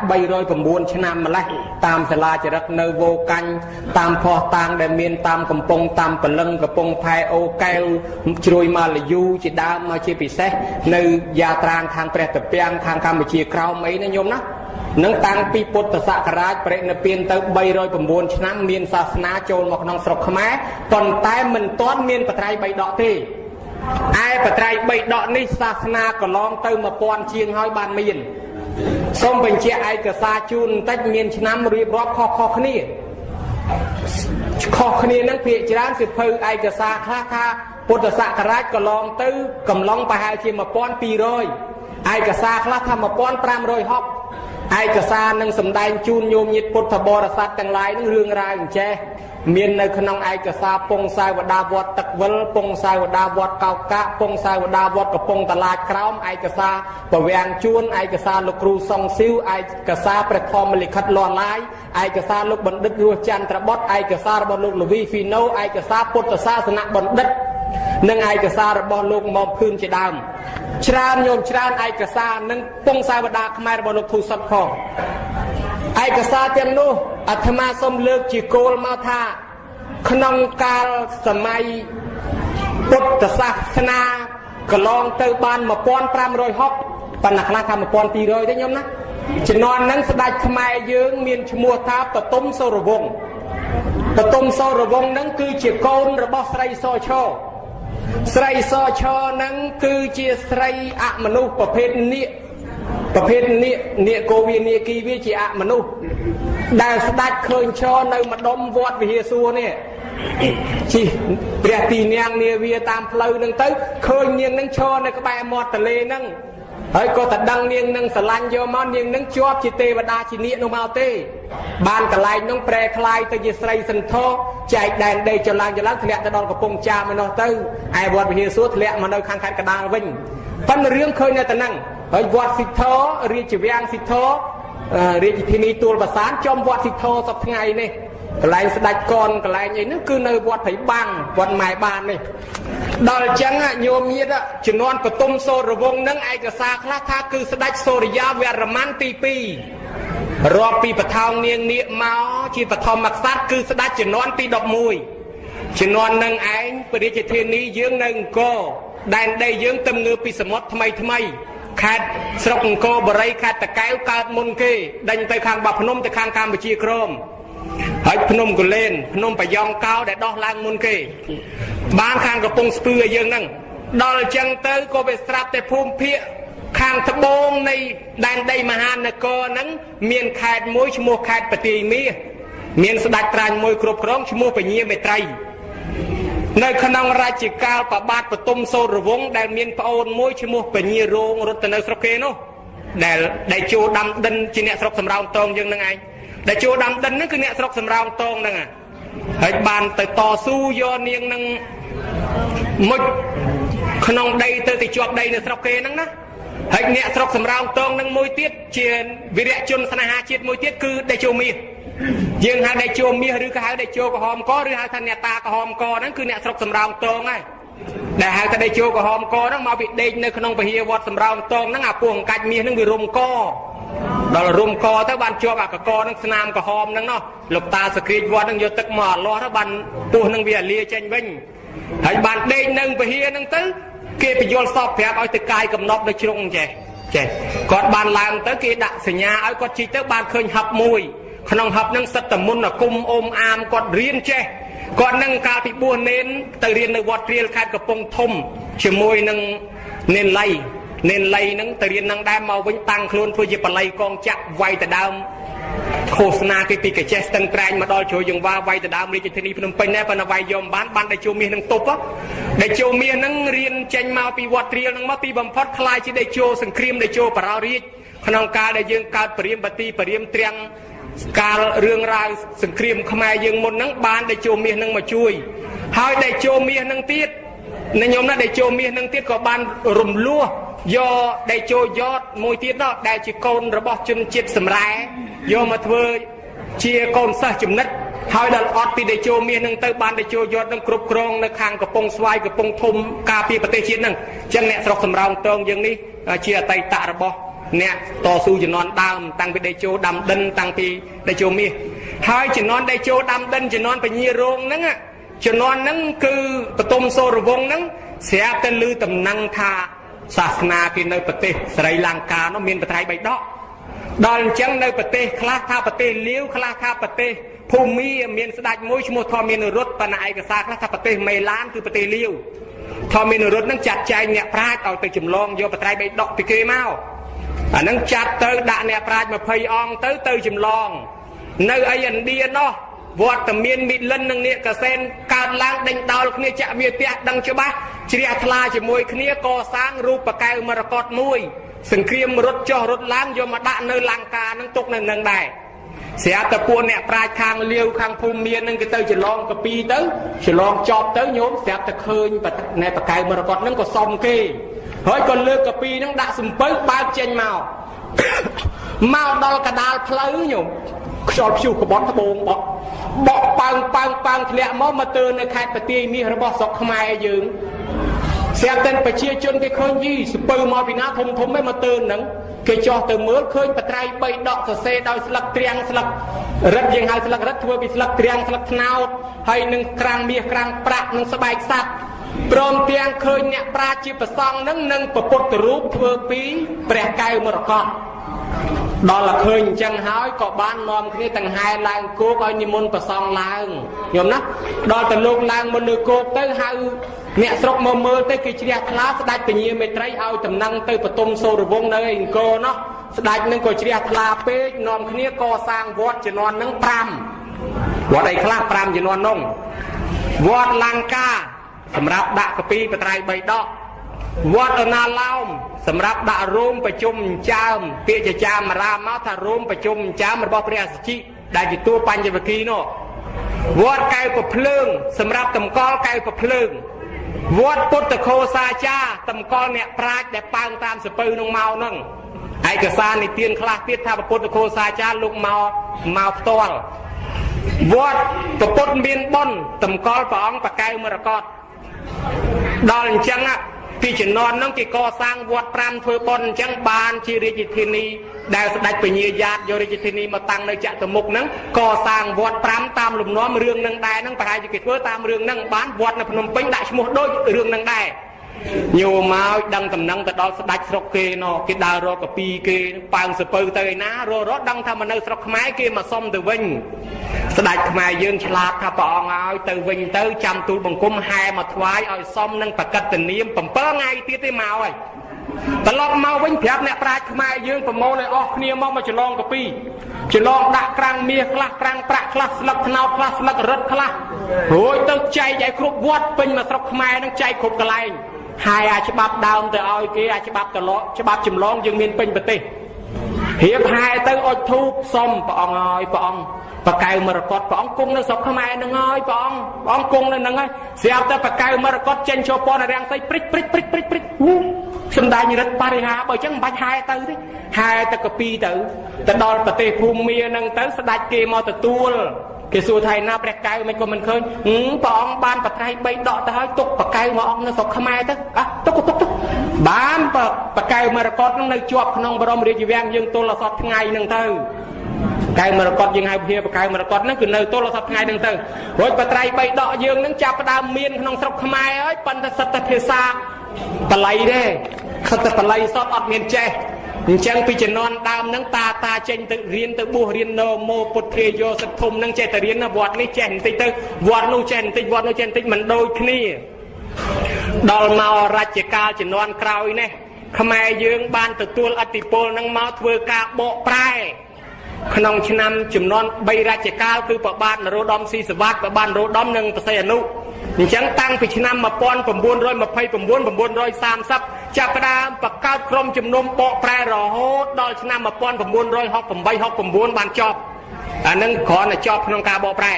309ឆ្នាំម្លេះតាមសាលាចរិតនៅវោកាញ់តាមផោះតាងដែលមានតាមកំពង់តាមបលឹងកំពង់ផែអូកែវជ្រួយម៉ាឡាយូជាដើមមកជាពិសេសនៅយាត្រាងខាងព្រះតាពាំងខាងកម្ពុជាក្រោមអីណាញោមណានឹងតាំងពីពុទ្ធសករាជបរិនិព្វានទៅ309ឆ្នាំមានសាសនាចូលមកក្នុងស្រុកខ្មែរប៉ុន្តែមិនទាន់មានបត្រៃ3ដកទេឯបត្រៃ3ដកនេះសាសនាកន្លងទៅ1000ជាងហើយបានមានសូមបញ្ជាក់ឯកសារជូនបន្តិចមានឆ្នាំរៀបរាប់ខុសគ្នានឹងភាគច្រើនសិភៅឯកសារខ្លះថាពុទ្ធសករាជកន្លងទៅកំឡុងប្រហែលជា1200ឯកសារខ្លះថា1560ឯកសារនឹងសម្ដែងជូនញោមញាតិពុទ្ធបរិស័ទទាំងឡាយនឹងរឿងរ៉ាវអញ្ចេះមាននៅក្នុងឯកសារពងសាវតាវត្តទឹកវិលពងសាវតាវត្តកោកាពងសាវតាវត្តកំពង់តឡាចក្រោមឯកសារពវាំងជួនឯកសារលោកគ្រូសុងស៊ីវឯកសារព្រះធម្មលិខិតលាស់ឡាយឯកសារលោកបណ្ឌិតរស់ចន្ទ្របុត្រឯកសាររបស់លោកលវីហ្វីណូឯកសារពុទ្ធសាសនបណ្ឌិតនិងឯកសាររបស់លោកមកភឿនជាដើមច្រើនញោមច្រើនឯកសារនឹងពងសាវតាខ្មែររបស់លោកធូសុតខឯកសារទាំងនោះអាត្មាសូមលើកជាគោលមកថាក្នុងកាលសម័យពុទ្ធសាសនាកន្លងទៅបាន1560ប៉ុន្តែខ្លះថា1200ទេញោមណាជំនាន់ហ្នឹងស្ដេចខ្មែរយើងមានឈ្មោះថាបតុមសូរវង្សហ្នឹងគឺជាកូនរបស់ស្រីសឈរស្រីសឈរហ្នឹងគឺជាស្រីអមនុស្សប្រភេទនាគ ប្រភេទនេះកោវានីគីវាជាអមនុស្សដែលស្ដេចឃើញឈរនៅម្ដុំវត្តវិហារសួរនេះជិះព្រះទីនាងនាវាតាមផ្លូវហ្នឹងទៅឃើញនាងហ្នឹងឈរនៅក្បែរមាត់ទន្លេហ្នឹងហើយក៏តែដឹងនាងហ្នឹងស្រឡាញ់យកមកនាងហ្នឹងជាប់ជាទេវតាជានាគនោះមកទេបានកន្លែងហ្នឹងប្រែคล้ายទៅជាស្រីសន្ធរចែកដែនដីចល័ងធ្លាក់ទៅដល់កំពង់ចាមឯនោះទៅឯវត្តវិហារសួរធ្លាក់មកនៅខាងខេត្តកណ្ដាលវិញប៉ុន្តែរឿងឃើញនៅតែហ្នឹងហើយវត្តសិទ្ធររាជវាំងសិទ្ធររាជធានីទួលបាសានចំវត្តសិទ្ធរសប្តាហ៍ថ្ងៃនេះកន្លែងស្ដេចកនកន្លែងអីហ្នឹងគឺនៅវត្តព្រៃបាំងវត្តម៉ែបាននេះដល់អញ្ចឹងញោមញាតិជំនាន់បទុមសូរវង្សហ្នឹងឯកសារខ្លះថាគឺស្ដេចសូរិយាវរ្ម័នទី2រាប់ពីបថោងនាងនាគមកជាបឋមក្សត្រគឺស្ដេចជំនាន់ទី11ជំនាន់នឹងឯងព្រះរាជធានីយើងនៅអង្គរដែនដីយើងទំងើបពីសមុទ្រថ្មីខេត្តស្រុកអង្គរបូរីខេត្តតាកែវកើតមុនគេដេញទៅខាងបាភ្នំទៅខាងកម្ពុជាក្រមហើយភ្នំកលែនភ្នំបយ៉ងកោដែលដោះឡើងមុនគេបានខាងកំពង់ស្ពឺឲ្យយើងហ្នឹងដល់អញ្ចឹងទៅក៏វាស្រាប់តែភូមិភាគខាងត្បូងនៃដែនដីមហានគរហ្នឹងមានខេត្តមួយឈ្មោះខេត្តបទាយមាសមានស្ដេចត្រាញ់មួយគ្រប់គ្រងឈ្មោះពញាមេត្រីនៅក្នុងរាជកាលប្របាទបទុមសូរវង្សដែលមានប្អូនមួយឈ្មោះពញារងរត់ទៅនៅស្រុកគេនោះដែលចូលដាំដិនជាអ្នកស្រុកសំរោងតងយើងហ្នឹងឯងដែលចូលដាំដិនហ្នឹងគឺអ្នកស្រុកសំរោងតងហ្នឹងហើយបានទៅតស៊ូយកនាងហ្នឹងមុជក្នុងដីទៅជាប់ដីនៅស្រុកគេហ្នឹងណាហើយអ្នកស្រុកសំរោងតងហ្នឹងមួយទៀតជាវីរៈជនស្នេហាជាតិមួយទៀតគឺដេជោមាសយើងហៅដេជោមាសឬក៏ហៅដេជោក្រហមកឬហៅថាអ្នកតាក្រហមកហ្នឹងគឺអ្នកស្រុកសំរោងតងហើយដែលហៅថាដេជោក្រហមកហ្នឹងមកពីដេកនៅក្នុងពហិវត្តសំរោងតងហ្នឹងអាពោះអង្កាច់មាសហ្នឹងវារុំកដល់រុំកទៅបានជាប់អាកកហ្នឹងស្នាមក្រហមហ្នឹងណោះលោកតាសក្រាចវត្តហ្នឹងយកទឹកមកអលាស់ទៅបានពោះហ្នឹងវាលាចេញវិញហើយបានដេកនៅពហិហ្នឹងទៅគេបញ្យល់សពប្រាប់ឲ្យទៅកាយកំណប់នៅជ្រុងចេះគាត់បានឡើងទៅគេដាក់សញ្ញាឲ្យគាត់ជីកទៅបានឃើញហឹបមួយក្នុងហឹបហ្នឹងសិតតមុនអាគុំអូមអាមគាត់រៀនចេះគាត់នឹងកាលពីបួសនេនទៅរៀននៅវត្តព្រាលខេត្តកំពង់ធំជាមួយនឹងនេនលៃហ្នឹងទៅរៀននឹងដែរមកវិញតាំងខ្លួនធ្វើជាបល័យកងចាក់វាយទៅដើមឃោសនាគេពីកាចេះស្ទឹងត្រែងមកដល់ជ្រោយយង្វាវាយទៅដើមរាជធានីភ្នំពេញដែរប៉ុន្តែវាយយកបានដេជោមាសនឹងទប់ដេជោមាសនឹងរៀនចេញមកពីវត្តព្រាលហ្នឹងមកទីបំផុតខ្លាយជាដេជោសង្គ្រាមដេជោបរោរាជក្នុងកាលដែលយើងកើតព្រាមបទីព្រាមត្រាំងកាលរឿងរ៉ាវសង្គ្រាមខ្មែរយើងមុនហ្នឹងបានដេជោមាសនឹងមកជួយហើយដេជោមាសនឹងទៀតណាញោមណាដេជោមាសនឹងទៀតក៏បានរំលោះយកដេជោយ៉តមួយទៀតនោះដែលជាកូនរបស់ជនជាតិសម្រែយកមកធ្វើជាកូនសិស្សចំណិតហើយដល់អត់ពីដេជោមាសនឹងទៅបានដេជោយ៉តនឹងគ្រប់គ្រងនៅខាងកំពង់ស្វាយកំពង់ធំការពារប្រទេសជាតិហ្នឹងអញ្ចឹងអ្នកស្រុកសំរោងតងយើងនេះជាអតីតរបស់អ្នកតស៊ូជំនាន់ដើមតាំងពីដេជោដាំដិនតាំងពីដេជោមាសហើយជំនាន់ដេជោដាំដិនជំនាន់ពញារងហ្នឹងជំនាន់ហ្នឹងគឺបទុមសូរវង្សហ្នឹងស្រាប់តែឮតំណែងថាសាសនាគេនៅប្រទេសស្រីលង្កានោះមានបត្រៃបៃដកដល់អញ្ចឹងនៅប្រទេសខ្លះថាប្រទេសលាវខ្លះថាប្រទេសភូមាមានស្ដេចមួយឈ្មោះធម្មមានរុទ្ធបណ្ណាឯកសារខ្លះថាប្រទេសមេឡានគឺប្រទេសលាវធម្មមានរុទ្ធនឹងចាត់ចែងអ្នកប្រាជ្ញឲ្យទៅចម្លងយកបត្រៃបៃដកពីគេមកអានឹងចាត់ទៅដាក់អ្នកប្រាជ្ញ20អង្គទៅចម្លងនៅឯឥណ្ឌានោះវត្តមានមិលិននិងនាគកសែនកើតឡើងដេញដោលគ្នាចាក់វាទះដឹងច្បាស់ជ្រះថ្លាជាមួយគ្នាកសាងរូបកែវមរកតមួយសង្គ្រាមរត់ចុះរត់ឡើងយកមកដាក់នៅលង្កានឹងទុកនៅនឹងដែរស្រាប់តែពួកអ្នកប្រាជ្ញខាងលាវខាងភូមិមាននឹងគេទៅច្រឡងកពីទៅច្រឡងចប់ទៅញោមស្រាប់តែឃើញណែបកែវមរកតនឹងក៏សុំគេហើយក៏លើកកពីនឹងដាក់សំពៅបើកចេញមកដល់កដាលផ្លូវញោមខ្យល់ព្យុះក្បត់ត្បូងបក់ប៉ើងធ្លាក់មកទើនៅខេត្តបទាយមាសរបស់ស្រុកខ្មែរយើងស្រាប់តែប្រជាជនគេឃើញយីសពៅមកពីណាធំឯមកទើហ្នឹងគេចោះទៅមើលឃើញបត្រៃ3ដកសរសេរដោយស្លឹកត្រាំងស្លឹករឹតយើងហៅស្លឹករឹតធ្វើពីស្លឹកត្រាំងស្លឹកត្នោតហើយនឹងក្រាំងមាសក្រាំងប្រាក់និងស្បែកសត្វព្រមទាំងឃើញអ្នកប្រាជ្ញជាប្រសង់ហ្នឹងនឹងពុទ្ធរូបធ្វើពីព្រះកែវមរកតដល់តែឃើញអញ្ចឹងហើយក៏បាននាំគ្នាទាំងហែឡើងគោកឲ្យនិមន្តប្រសង់ឡើងញោមណាដល់តែលោកឡើងមកលើគោកទៅហៅ អ្នកស្រុកមើលទៅគេជ្រះថ្លាស្ដេចពញាមេត្រីឲ្យតំណែងទៅបតុមសូរវង្សនៅអង្គរនោះស្ដេចនឹងក៏ជ្រះថ្លាពេកនាំគ្នាកសាងវត្តជំនាន់នឹង5វត្តអីខ្លះ5ជំនាន់នោះវត្តលង្កាសម្រាប់ដាក់កពីបត្រៃ3ដកវត្តអណាឡោមសម្រាប់ដាក់រោមប្រជុំចាមពាក្យចាមរាមមកថារោមប្រជុំចាមរបស់ព្រះអសជិដែលជាតួបញ្ញវគិនោះវត្តកែវប្រភ្លើងសម្រាប់តម្កល់កែវប្រភ្លើងវត្តពុទ្ធខោសាចារតម្កល់អ្នកប្រាជ្ញដែលប៉ើងតាមសពៅនឹងមកហ្នឹងឯកសារនិទានខ្លះទៀតថាពុទ្ធខោសាចារលោកមកផ្ទាល់វត្តពុទ្ធមានបុណ្យតម្កល់ព្រះអង្គប្រកែវមរកតដល់អញ្ចឹងពីជំនាន់ហ្នឹងគេកសាងវត្ត5ធ្វើបុណ្យអញ្ចឹងបានជារាជធានីដែលស្ដេចពញាយ៉ាតយករាជធានីមកតាំងនៅចតុមុខហ្នឹងកសាងវត្ត5តាមលំនាំរឿងហ្នឹងដែរហ្នឹងប្រហែលជាគេធ្វើតាមរឿងហ្នឹងបានវត្តនៅភ្នំពេញដាក់ឈ្មោះដូចរឿងហ្នឹងដែរញោមមកដឹងតំណែងទៅដល់ស្ដេចស្រុកគេនោះគេដើររកកពីគេប៉ើងសពៅទៅឯណារដឹងថាមកនៅស្រុកខ្មែរគេមកសុំទៅវិញស្ដេចខ្មែរយើងឆ្លាតថាព្រះអង្គឲ្យទៅវិញទៅចាំទូលបង្គំហែមកថ្វាយឲ្យសុំនឹងបកតនាម7ថ្ងៃទៀតទេមកហើយត្រឡប់មកវិញប្រាប់អ្នកប្រាជ្ញខ្មែរយើងប្រមូលឲ្យអស់គ្នាមកច្រឡងកពីច្រឡងដាក់ក្រាំងមាសខ្លះក្រាំងប្រាក់ខ្លះស្លឹកថ្នោតខ្លះស្លឹករឹតខ្លះរួចទៅចែកឲ្យគ្រប់វត្តពេញមកស្រុកខ្មែរនឹងចែកគ្រប់កន្លែងហើយអាច្បាប់ដើមទៅឲ្យគេអាច្បាប់ច្បាប់ចម្លងយើងមានពេញប្រទេសរៀបហើយទៅអុជធូបសុំព្រះអង្គឲ្យព្រះអង្គប្រកែវមរកតព្រះអង្គគង់នៅស្រុកខ្មែរនឹងហើយព្រះអង្គគង់នៅនឹងហើយស្រាប់តែប្រកែវមរកតចេញចូលពណ៌រាំងសីព្រិចសំដែងរិទ្ធបរិហាបើអញ្ចឹងមិនបាច់ហែទៅទេហែទៅកពីទៅដល់ប្រទេសភូមានឹងទៅស្ដេចគេមកទទួលគេសួរថៃណាព្រះកែវមិនក៏មិនឃើញព្រះអង្គបានបត្រៃ3ដកទៅហើយទុកប្រកែវមកអង្គនៅស្រុកខ្មែរទៅទុកបានប្រកែវមរកតនឹងនៅជាប់ក្នុងបរមរាជវាំងយើងទល់សពថ្ងៃនឹងទៅកែវមរកតយើងហៅភាប្រកែវមរកតហ្នឹងគឺនៅទល់សពថ្ងៃហ្នឹងទៅរួចបត្រៃ3ដកយើងនឹងចាប់ផ្ដើមមានក្នុងស្រុកខ្មែរហើយប៉ុន្តែសិតតែភាសាបល័យទេសិតតែបល័យសតអត់មានចេះអញ្ចឹងពីជំនាន់ដើមហ្នឹងតាចេញទៅរៀនទៅបួសរៀននៅមោពុទ្ធាយោសិទ្ធុំហ្នឹងចេះតែរៀនណាវត្តនេះចេះបន្តិចទៅវត្តនោះចេះបន្តិចវត្តនោះចេះបន្តិចមិនដូចគ្នាដល់មករជ្ជកាលជំនាន់ក្រោយនេះខ្មែរយើងបានទទួលឥទ្ធិពលហ្នឹងមកធ្វើការបកប្រែក្នុងឆ្នាំចំនួន3រជ្ជកាលគឺប្របាទនរោត្តមស៊ីសវ័តប្របាទនរោត្តមនិងប្រស័យអនុអញ្ចឹងតាំងពីឆ្នាំ1929-930ចាប់ផ្ដើមបង្កើតក្រុមជំនុំបកប្រែរហូតដល់ឆ្នាំ1968-69បានចប់អានឹងគ្រាន់តែចប់ក្នុងការបកប្រែឥ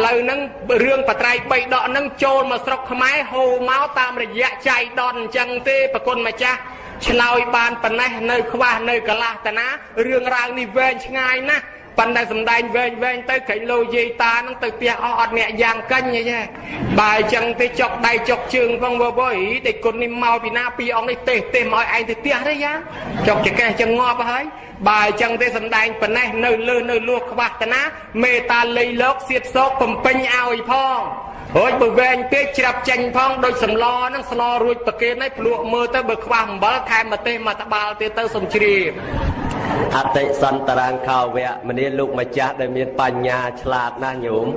ឡូវហ្នឹងរឿងបត្រៃ3ដកហ្នឹងចូលមកស្រុកខ្មែរហូរមកតាមរយៈចៃដន្យអញ្ចឹងទេប្រគុណម្ចាស់ឆ្លើយបានប៉ុណ្ណេះនៅខ្វះនៅកលាស់តាណារឿងរ៉ាវនេះវែងឆ្ងាយណាស់ប៉ុន្តែសំដែងវែងទៅក្រែងលោយាយតាហ្នឹងទៅផ្ទះអត់អ្នកយ៉ាងកាញ់អីហ៎បើអញ្ចឹងទេចុកដៃចុកជើងផងវើយដេកគុណនេះមកពីណាពីអង្គនេះទេមកឲ្យឯងទៅផ្ទះទេយ៉ាចុកចកេះចឹងងាប់ហើយបើអញ្ចឹងទេសំដែងប៉ុណ្ណេះនៅលើនៅលួខ្វះតាណាមេតាលៃលោកសៀតសោកបំពេញឲ្យផងរួចបើវែងពេកច្រាប់ចេញផងដូចសម្លហ្នឹងស្លរួចប្រគេនឲ្យភ្លក់មើលទៅបើខ្វះអំបិលថែមម្ទេសមកត្បាល់ទៀតទៅសុំជ្រាបអតិសន្តរាងខោវៈមនាលោកម្ចាស់ដែលមានបញ្ញាឆ្លាតណាស់ញោម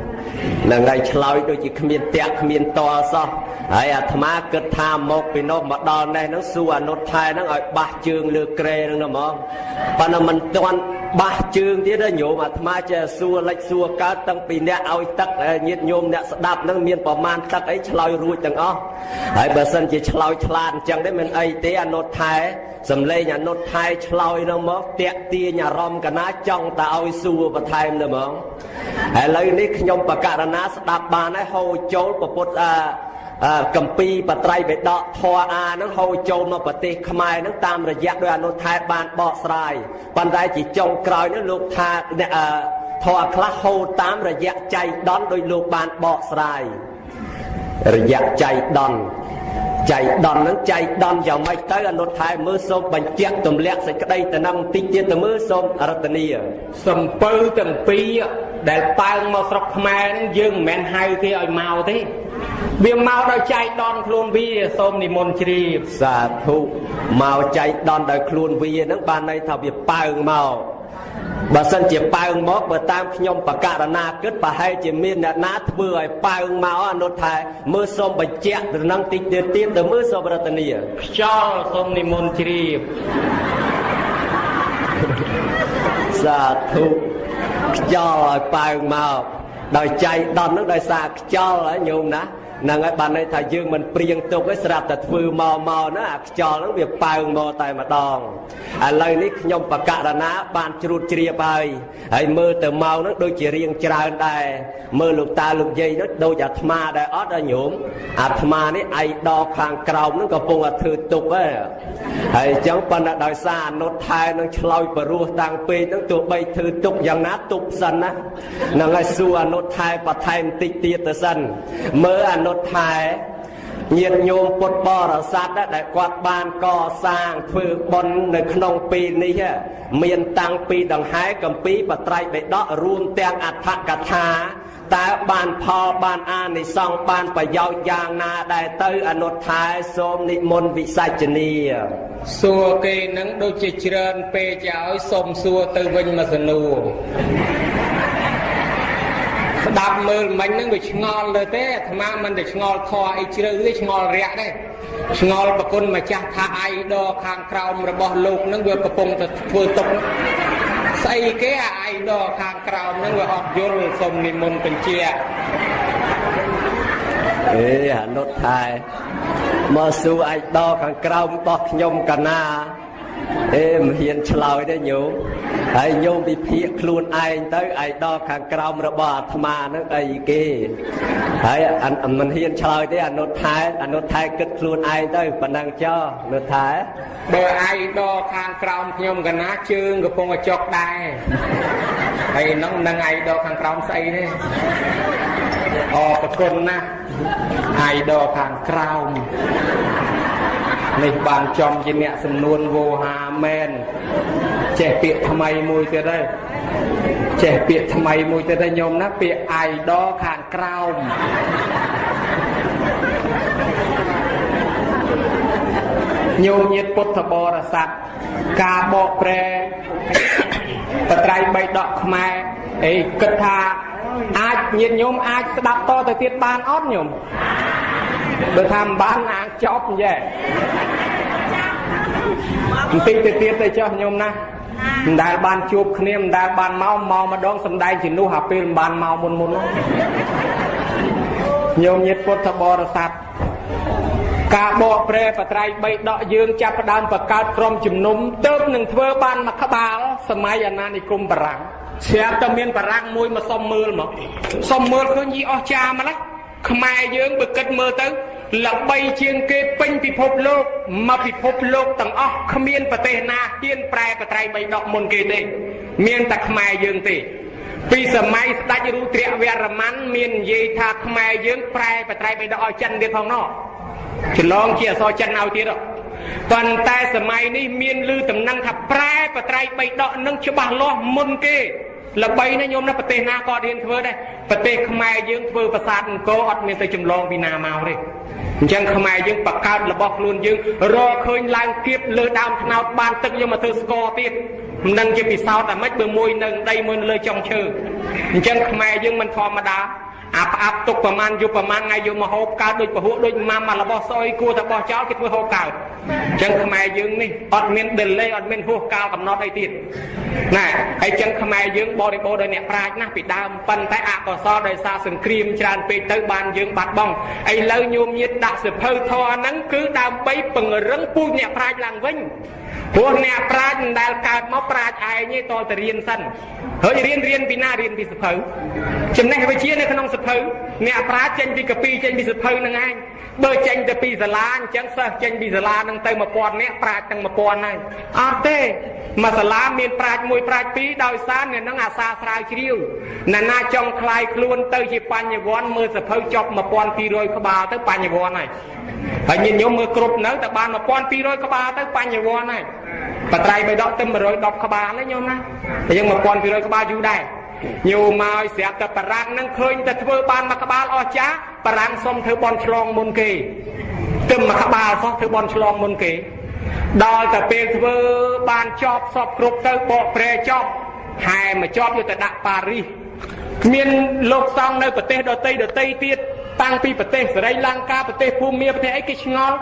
នឹងឲ្យឆ្លើយដូចជាគ្មានតាក់គ្មានតល់សោះហើយអាត្មាគិតថាមកពីនោះមកដល់នេះនឹងសួរអនុថែនឹងឲ្យបះជើងលើក្រែនឹងហ្មងប៉ុន្តែមិនទាន់បះជើងទៀតទេញោមអាត្មាចេះសួរលិចសួរកើតតាំងពីអ្នកឲ្យទឹកញាតិញោមអ្នកស្ដាប់នឹងមានប្រមាណទឹកអីឆ្លើយរួចទាំងអស់ហើយបើសិនជាឆ្លើយឆ្លាតអញ្ចឹងទេមិនអីទេអនុថែសំឡេងអនុថែឆ្លើយនឹងមកតាក់ទាញអារម្មណ៍កណាចង់តែឲ្យសួរបន្ថែមទៅហ្មងឥឡូវនេះខ្ញុំបកករណាស្ដាប់បានហើយហូរចូលពុទ្ធកម្ពីបត្រៃបិដកធរអានឹងហូរចូលមកប្រទេសខ្មែរនឹងតាមរយៈដោយអនុថែបានបកស្រាយប៉ុន្តែជាចុងក្រោយនោះលោកថាធរខ្លះហូរតាមរយៈចៃដន្យដោយលោកបានបកស្រាយរយៈចៃដន្យហ្នឹងចៃដន្យយ៉ាងម៉េចទៅអនុថែមើលសូមបញ្ជាក់ទម្លាក់សេចក្តីទៅនឹងបន្តិចទៀតទៅមើលសូមរតនីសំពៅទាំងពីរដែលប៉ើងមកស្រុកខ្មែរហ្នឹងយើងមិនមែនហៅគេឲ្យមកទេវាមកដោយចៃដន្យខ្លួនវាសូមនិមន្តជ្រាបសាធុមកចៃដន្យដោយខ្លួនវាហ្នឹងបានន័យថាវាប៉ើងមក បើសិនជាប៉ើងមកបើតាមខ្ញុំបកករណាគិតប្រហែលជាមានអ្នកណាធ្វើឲ្យប៉ើងមកអនុថាមើលសូមបញ្ជាក់ទៅនឹងតិចទៀតទៅមើលសូមរតនាខ្យល់សូមនិមន្តជ្រាបសាធុខ្យល់ឲ្យប៉ើងមកដោយចៃដន្យនឹងដោយសារខ្យល់ហើយញោមណាហ្នឹងហើយបានន័យថាយើងមិនព្រៀងទុកទេស្រាប់តែធ្វើមកណាអាខ្យល់ហ្នឹងវាប៉ើងមកតែម្ដងឥឡូវនេះខ្ញុំបកករណាបានជ្រួតជ្រាបហើយមើលទៅមកហ្នឹងដូចជារៀងច្រើនដែរមើលលោកតាលោកយាយហ្នឹងដូចអាត្មាដែរអត់ដល់ញោមអាត្មានេះឯដកខាងក្រោមហ្នឹងកំពុងតែធ្វើទុកហើយអញ្ចឹងប៉ុន្តែដោយសារអនុថែនឹងឆ្លោយបរោះតាំងពេកហ្នឹងទោះបីធ្វើទុកយ៉ាងណាទុកសិនណាហ្នឹងហើយសួរអនុថែបន្ថែមបន្តិចទៀតទៅសិនមើលអនុថែញាតិញោមពុទ្ធបរិស័ទដែលគាត់បានកសាងធ្វើបុណ្យនៅក្នុងពេលនេះមានតាំងពីដង្ហែកំពីបត្រៃបិដករួមទាំងអដ្ឋកថាតើបានផលបានអានិសង្សបានប្រយោជន៍យ៉ាងណាដែរទៅអនុថែសូមនិមន្តវិសាចនីសួរគេនឹងដូចជាច្រើនពេកឲ្យសូមសួរទៅវិញមកសនួរស្ដាប់មើលមិញហ្នឹងវាឆ្ងល់ទៅទេអាត្មាមិនតែឆ្ងល់ធေါ်អីជ្រៅទេឆ្ងល់រាក់ដែរឆ្ងល់ប្រគុណម្ចាស់ថាឯដរខាងក្រោមរបស់លោកហ្នឹងវាកំពុងតែធ្វើទុកស្អីគេអាឯដរខាងក្រោមហ្នឹងវាអត់យល់សូមនិមន្តបញ្ជាក់អនុថែមកសួរឯដរខាងក្រោមរបស់ខ្ញុំកណាមិនហ៊ានឆ្លើយទេញោមហើយញោមវិភាគខ្លួនឯងទៅឯដល់ខាងក្រោមរបស់អាត្មានឹងអីគេហើយមិនហ៊ានឆ្លើយទេអនុថែគិតខ្លួនឯងទៅប៉ុណ្ណឹងចោអនុថែបើឯដល់ខាងក្រោមខ្ញុំកណាជើងកំពុងតែចុកដែរហើយនឹងឯដល់ខាងក្រោមស្អីទេអរគុណណាស់ឯដល់ខាងក្រោមនេះបានចំជាអ្នកសំនួនវោហាមែនចេះពាក្យថ្មីមួយទៀតហើយចេះពាក្យថ្មីមួយទៀតហើយញោមណាពាក្យអាយដលខាងក្រោមញោមញាតិពុទ្ធបរិស័ទការបកប្រែបត្រៃបៃដកខ្មែរអីគិតថាអាចញាតិញោមអាចស្ដាប់តទៅទៀតបានអត់ញោមបើថាមិនបានអាងចប់អញ្ចឹងបន្តិចទៅទៀតទៅចុះញោមណាមិនដែលបានជួបគ្នាមិនដែលបានមកម្ដងសំដែងជំនួសអាពេលមិនបានមកមុនញោមញាតិពុទ្ធបរិស័ទការបកប្រែបត្រៃបីដកយើងចាប់ផ្ដើមបង្កើតក្រុមជំនុំទើបនឹងធ្វើបានមួយក្បាលសម័យអាណានិគមបារាំងស្រាប់តែមានបារាំងមួយមកសុំមើលមកសុំមើលឃើញយីអស់ចាម្ល៉េះខ្មែរយើងបើគិតមើលទៅល្បីជាងគេពេញពិភពលោកមកពិភពលោកទាំងអស់គ្មានប្រទេសណាហ៊ានប្រែបត្រៃបីដកមុនគេទេមានតែខ្មែរយើងទេពីសម័យស្ដេចរុទ្រវរ្ម័នមាននិយាយថាខ្មែរយើងប្រែបត្រៃបីដកឲ្យចិនទៀតផងណោះច្រឡងជាអក្សរចិនឲ្យទៀតប៉ុន្តែសម័យនេះមានឮតំណែងថាប្រែបត្រៃបីដកនឹងច្បាស់លាស់មុនគេល្បីណាស់ញោមណាប្រទេសណាក៏រៀនធ្វើដែរប្រទេសខ្មែរយើងធ្វើប្រាសាទអង្គរអត់មានទៅចម្លងពីណាមកទេអញ្ចឹងខ្មែរយើងបង្កើតរបស់ខ្លួនយើងរកឃើញឡើងគៀបលើដើមត្នោតបានទឹកយកមកធ្វើស្ករទៀតមិនដឹងជាពិសោធន៍តែម៉េចបើមួយនៅដីមួយនៅលើចុងឈើអញ្ចឹងខ្មែរយើងមិនធម្មតាផ្អាប់ទុកប្រមាណយប់ប្រមាណថ្ងៃយកមកហូបកើតដូចពហុដូចម៉ាំមករបស់ស្អុយគួរតែបោះចោលគេធ្វើហូបកើតអញ្ចឹងខ្មែរយើងនេះអត់មាន delay អត់មានហួសកាលកំណត់អីទៀតណាហើយអញ្ចឹងខ្មែរយើងបរិបូរដោយអ្នកប្រាជ្ញណាស់ពីដើមប៉ុន្តែអកុសលដោយសារសង្គ្រាមច្រើនពេកទៅបានយើងបាត់បង់ឥឡូវញោមញាតដាក់សិភៅធម៌ហ្នឹងគឺដើម្បីពង្រឹងពូជអ្នកប្រាជ្ញឡើងវិញព្រោះអ្នកប្រាជ្ញមិនដែលកើតមកប្រាជ្ញឯងទេតតែរៀនសិនហើយរៀនពីណារៀនពីសិភៅចំណេះវិជ្ជានៅក្នុងសិភៅអ្នកប្រាជ្ញចេញពីកាពីចេញពីសិភៅហ្នឹងឯងបើចេញទៅពីសាលាអញ្ចឹងសិស្សចេញពីសាលាហ្នឹងទៅ1000នាក់ប្រាជ្ញទាំង1000ហើយអត់ទេមួយសាលាមានប្រាជ្ញ1ប្រាជ្ញ2ដោយសារអ្នកហ្នឹងអាសាស្រាវជ្រាវណានាចង់คลายខ្លួនទៅជាបញ្ញវន្តមើលសិភៅចប់1200ក្បាលទៅបញ្ញវន្តហើយញាតិញោមមើលគ្រប់នៅតែបាន1200ក្បាលទៅបញ្ញវន្តហើយបត្រៃបីដកទៅ110ក្បាលហ្នឹងញោមណាតែយើង1200ក្បាលយូរដែរញោមមកស្រាប់តែបារាំងហ្នឹងឃើញតែធ្វើបានមួយក្បាលអស់ចាបារាំងសុំធ្វើបន់ឆ្លងមុនគេទៅមួយក្បាលសោះធ្វើបន់ឆ្លងមុនគេដល់តែពេលធ្វើបានចប់សពគ្រប់ទៅបកប្រែចប់ hai mà cho vô tại Đạ Paris miền lục xong nơi bờ tây đồ tây tiết tăng pi bờ tây Sri Lanka bờ tây Phumia bờ tây ấy cái ngon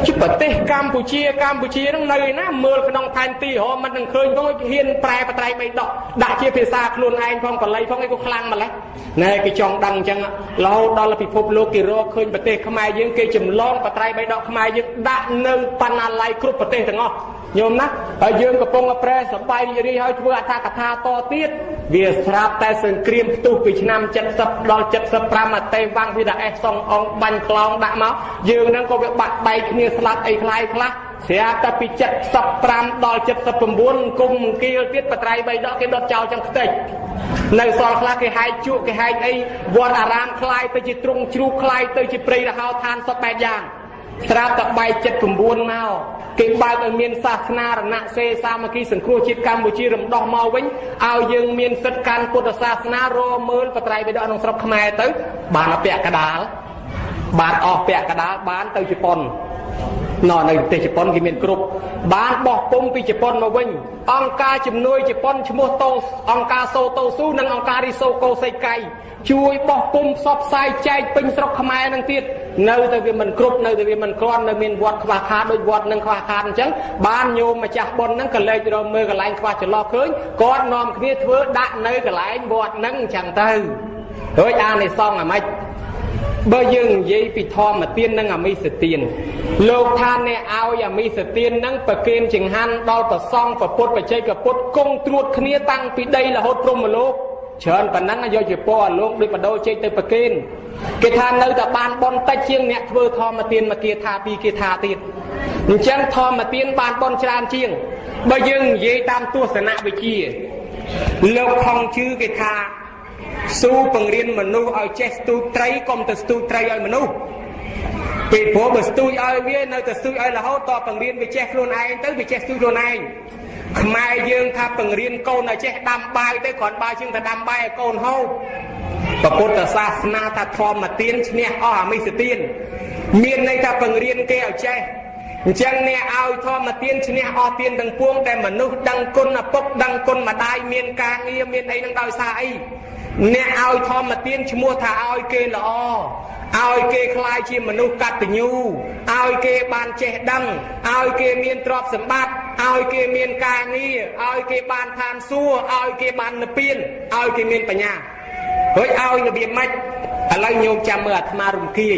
chứ bờ tây Campuchia nó nơi nó mưa cái nông thành tì họ mình đừng khơi có hiên prai bờ tây bay đọ đã chia phía xa luôn anh phong còn lấy phong cái cô khlang mà lấy này cái chong đằng chăng lâu đó là bị phục lô kỳ rô khơi bờ tây không ai những cái chùm lon bờ tây bay đọ không ai những đã nơi panalai cướp bờ tây thằng ngọ nhôm nát ở dương cái phong ở pre sập bay đi hơi vừa tha to tiết vì sạp tay sừng cream tu bị năm chất sập đo chất sập pram mà tây vang vì đã xong ông banh clown đã máu dương đang có việc bạt bay kia slap ai khai khla sẽ ta bị chất sập pram đo chất sập buôn cùng kia tiết bật trai bay đó cái đốt trào trong tịch nơi soi khla cái hai chu cái hai ấy vợ aram khai tới chỉ trung chu khai tới chỉ prey là hao than sập bẹt giang sạp tập bay chất buôn nào cái bài ở miền sa na là nặng xe sa mà khi sừng cua chiết Campuchia rầm đỏ màu vĩnh ao dương miền sắt can Phật sa na ro mưa và trai bây giờ nông sập khmer tới bàn ở bẹt cái đá bàn ở bẹt cái đá bán tới Japan nọ này tới Japan cái miền group bán bỏ pum từ Japan mà vĩnh ông ca chìm nuôi Japan chìm mua tô ông ca sô tô su nâng ông ca đi sô cô xây cây chui bỏ pum sọp sai chay pin sọp khmer nâng tiết nơi từ vì mình group nơi từ vì mình con nơi miền vọt và khá đôi vọt nâng khoa khăn chứ ban nhôm mà chặt bồn nâng cần lấy rồi mưa cái lạnh qua cho lo khơi con nòm kia thưa đạn nơi cái lạnh vọt nâng chẳng tư đối an này xong là mấy bây giờ vậy bị thò mà tiên nâng à mi sự tiền lục than này ao ya mi sự tiền nâng bậc kim chừng han đo bậc xong bậc put bậc chơi bậc put công truột kia tăng vì đây là hốt prom mà lục chơn phần nắng là do chịu po luôn đi mà đôi chơi từ bậc kim cái than nơi ta ban bon tay chiêng nẹt vừa thò mà tiền mà kia tha tiền chẳng thò mà tiền ban bon tràn chiêng bây giờ vậy tam tua sẽ nạ với chia lục không chứ cái tha su bằng riêng mà nu ở chết tu trai công từ tu trai ở mà nu bị phố bờ tu ở phía nơi từ tu ở là hốt to bằng riêng bị chết luôn ai tới bị chết tu luôn ai mai dương tha bằng riêng câu là chết đam bay tới còn ba chương ta đam bay câu hâu và Phật sa na ta thò mà tiên nè mi sự tiên miền này ta bằng riêng kêu chết chẳng nè ao thò mà tiên nè tiên đằng puôngแต่mà nu đằng côn là bốc đằng côn mà đai miền ca nghi miền ấy đằng đòi xa ấy nè ao thò mà tiên mua thà ao kê là ao kê khai chi mà nu cắt từ nhu ao kê ban che đằng ao kê miền trọp sầm bát ao kê miền ca nghi ao kê ban than xua ao kê ban nợ piên ao kê miền bả nhà với ao là bị mạch ở lại nhôm chạm mượt mà rùng kia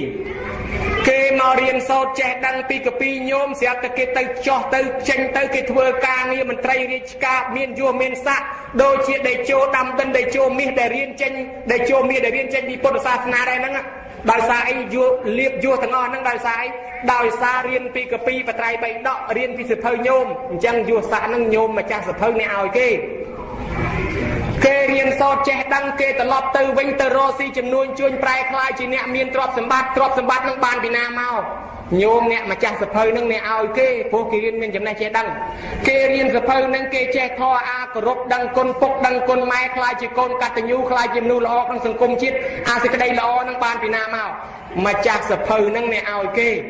kê mà riêng sâu che đăng pi cà pi nhôm sẽ ta kê tay cho tay tranh tay kê thưa ca nghi mình trai đi ca miền vua miền sa đôi chia để cho đâm tân để cho miền để riêng tranh để cho miền để riêng tranh đi Phật sa na đây nắng đào sa ấy vua liệp vua thằng ngon nắng đào sa ấy đào sa riêng pi cà pi và trai bay đọ riêng pi sập hơi nhôm chẳng vua sa nắng nhôm mà cha sập hơi này ao kê kê riêng sâu che đăng kê tờ lọp từ vinh tờ rô si chùm nuôi chuôn prai khai chỉ nẹ miên trọp sầm bát nâng bàn vì nam mau nhôm nẹ mà cha sập hơi nâng nẹ ao kê phố kê riêng miên chùm này che đăng kê riêng sập hơi nâng kê che tho a cờ rốt đăng côn phúc đăng côn mai khai chỉ côn cắt nhu khai chùm nu lo trong sừng cung chiết a sẽ cái đây lo nâng bàn vì nam mau mà cha sập hơi nâng nẹ ao kê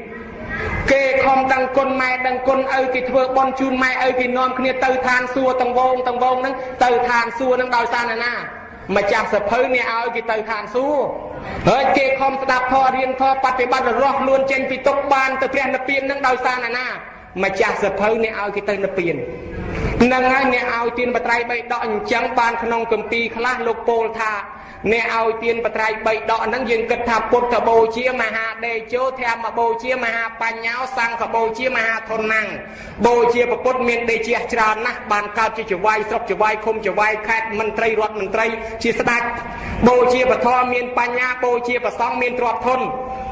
kê không đăng côn mai đăng côn ơi cái thưa bon chun mai ơi cái non kia từ than xua tầng vông nâng từ than xua nâng đòi xa nà mà chàng sập hơi nè ơi cái từ than xua hơi kê không đạp thò riêng thò bắt phải bắt rót luôn trên bị tốc ban từ tiền nợ tiền nâng đòi xa nà mà chàng sập hơi nè ơi cái từ nợ tiền nâng ai nè ơi tiền bát trai bay đọ chẳng ban khôn cầm pi khla lục pol tha nè ao tiên bát trai bay đọ nâng dừng cất tháp Phật thờ bồ chia mà hà đề chô theo mà bồ chia mà hà pan nháo sang thờ bồ chia mà hà thôn năng bồ chia bồ Phật miền đề chia tràn nát bàn cao chia chữ vai sọc chữ vai khum chữ vai khát mình trai rót mình trai chia sát bồ chia bồ thọ miền pan nhá bồ chia bồ song miền trọp thôn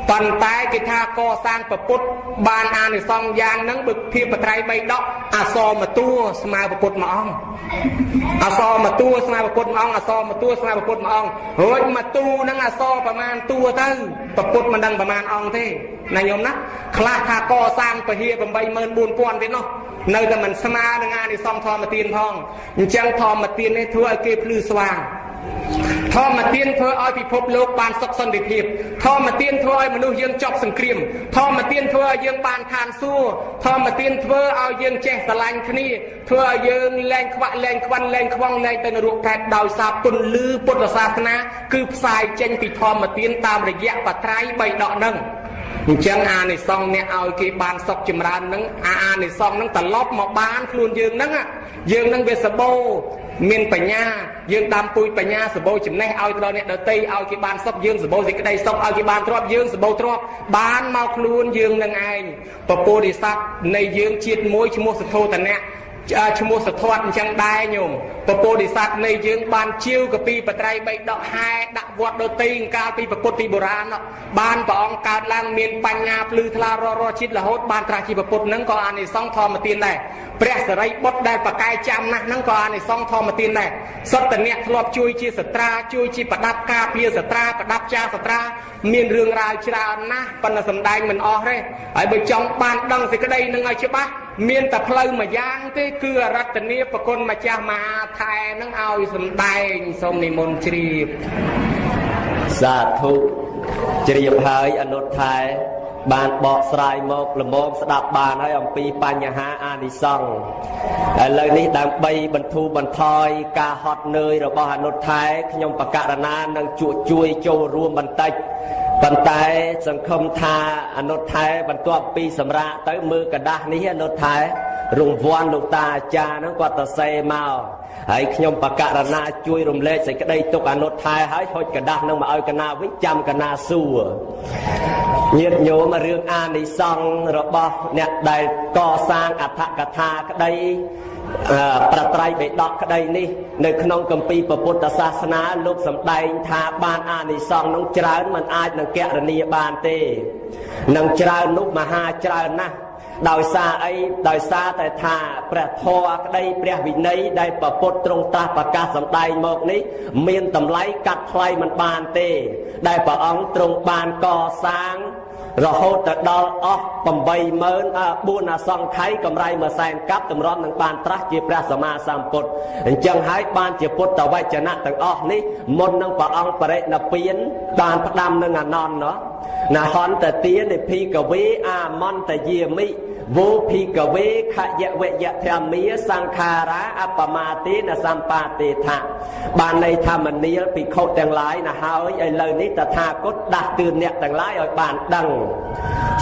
toàn tái cái tha co sang bồ Phật bàn an được song giang nâng bực thiệp bát trai bay đọ à so mà tua smile bồ Phật mà ông à so mà tua smile bồ Phật mà ông à so mà tua smile bồ Phật mà ông rồi mà tu nâng soประมาณตัวเต้าประปุตมันดังประมาณองเท่นายโยมนะคลาคาก่อสร้างไปเฮียเป็นใบเมินบุญป้อนไปเนาะในแต่มันสมาในงานในซองทอมาตีนทองจังทอมาตีนในทั่วเก็บลือสว่าง ធម្មទានធ្វើឲ្យពិភពលោកបានសុខសន្តិភាពធម្មទានធ្វើឲ្យមនុស្សយើងចប់សង្គ្រាមធម្មទានធ្វើឲ្យយើងបានឋានសួគ៌ធម្មទានធ្វើឲ្យយើងចេះស្រឡាញ់គ្នាធ្វើឲ្យយើងលែងខ្វាក់លែងខ្វាន់លែងខ្វងលែងទៅនរកខែដោយសារពន្លឺពុទ្ធសាសនាគឺផ្សាយចេញពីធម្មទានតាមរយៈបត្រៃ3ដកហ្នឹងអញ្ចឹងអានិសង្ឃអ្នកឲ្យគេបានសុខចម្រើនហ្នឹងអានិសង្ឃហ្នឹងត្រឡប់មកបានខ្លួនយើងហ្នឹងវាសបោមានបញ្ញាយើងដាំពូជបញ្ញាសបោចំណេះឲ្យដល់អ្នកដទៃឲ្យគេបានសុខយើងសបោសេចក្តីសុខឲ្យគេបានទ្រព្យយើងសបោទ្រព្យបានមកខ្លួនយើងនឹងឯងពពោធិសត្វនៃយើងជាតិមួយឈ្មោះសទ្ធោតនៈឈ្មោះសទ្ធត្ថអញ្ចឹងដែរញោមពពោធិសត្វនៃយើងបានជាវកពីបត្រៃ3ដកហែដាក់វត្តដទៃកាលពីប្រពុតពីបុរាណបានព្រះអង្គកើតឡើងមានបញ្ញាភ្លឺថ្លារស់ជាតិរហូតបានត្រាស់ជាប្រពុតហ្នឹងក៏អានិសង្ឃធម្មទានដែរព្រះសរិបុត្រដែលប្រកែកចាំណាស់ហ្នឹងក៏អានិសង្ឃធម្មទានដែរសត្វតអ្នកធ្លាប់ជួយជាសត្រាជួយជាប្រដាប់ការពារសត្រាប្រដាប់ចាសត្រាមានរឿងរ៉ាវច្រើនណាស់ប៉ុន្តែសំដែងមិនអស់ទេហើយបើចង់បានដឹងសេចក្តីនឹងឲ្យច្បាស់មានតែផ្លូវមួយយ៉ាងទេគឺអរតនីប្រគុណម្ចាស់មហាថែនឹងឲ្យសំដែងសូមនិមន្តជ្រាបសាធុជ្រាបហើយអនុថែបានបកស្រាយមកលំងស្ដាប់បានហើយអំពីបញ្ហាអានិសង្ឃឥឡូវនេះដើម្បីបន្ធូរបន្ថយការហត់នឿយរបស់អនុថែខ្ញុំបកករណានឹងជួយចូលរួមបន្តិចប៉ុន្តែសង្ឃឹមថាអនុថែបន្ទាប់ពីសម្រាប់ទៅមើលกระดาษនេះអនុថែរង្វាន់លោកតាអាចារ្យហ្នឹងគាត់ទៅសេមកហើយខ្ញុំបកករណាជួយរំលែកសេចក្តីទុកអនុថែហើយហុចกระดาษនឹងមកឲ្យកណាវិញចាំកណាសួរញាតិញោមរឿងអានិសង្ឃរបស់អ្នកដែលកសាងអដ្ឋកថាក្តីប្រត្រៃបិដកក្តីនេះនៅក្នុងគម្ពីរពុទ្ធសាសនាលោកសម្ដែងថាបានអានិសង្ឃនោះច្រើនមិនអាចនឹងគណនាបានទេនឹងច្រើននោះមហាច្រើនណាស់ដោយសារអីដោយសារតែថាព្រះធម៌ក្តីព្រះវិន័យដែលព្រះពុទ្ធទ្រង់ត្រាស់ប្រកាសសម្ដែងមកនេះមានតម្លៃកាត់ថ្លៃមិនបានទេដែលព្រះអង្គទ្រង់បានកសាងរហូតទៅដល់អស់84000អសង្ខ័យកម្រៃ100,000កាប់តម្រាំនឹងបានត្រាស់ជាព្រះសម្មាសម្ពុទ្ធអញ្ចឹងហើយបានជាពុទ្ធវចនៈទាំងអស់នេះមុននឹងព្រះអង្គបរិនិព្វានបានផ្ដាំនឹងអនន្តណាហន្តទានិភិកវេអាមន្តយាមិវោភិកវេខយវយធម្មាសង្ខារាអបមាទេនសម្បាទេថៈបានន័យថាមនាលភិក្ខុទាំងឡាយណាហើយឥឡូវនេះតថាគតដាស់តឿនអ្នកទាំងឡាយឲ្យបានដឹង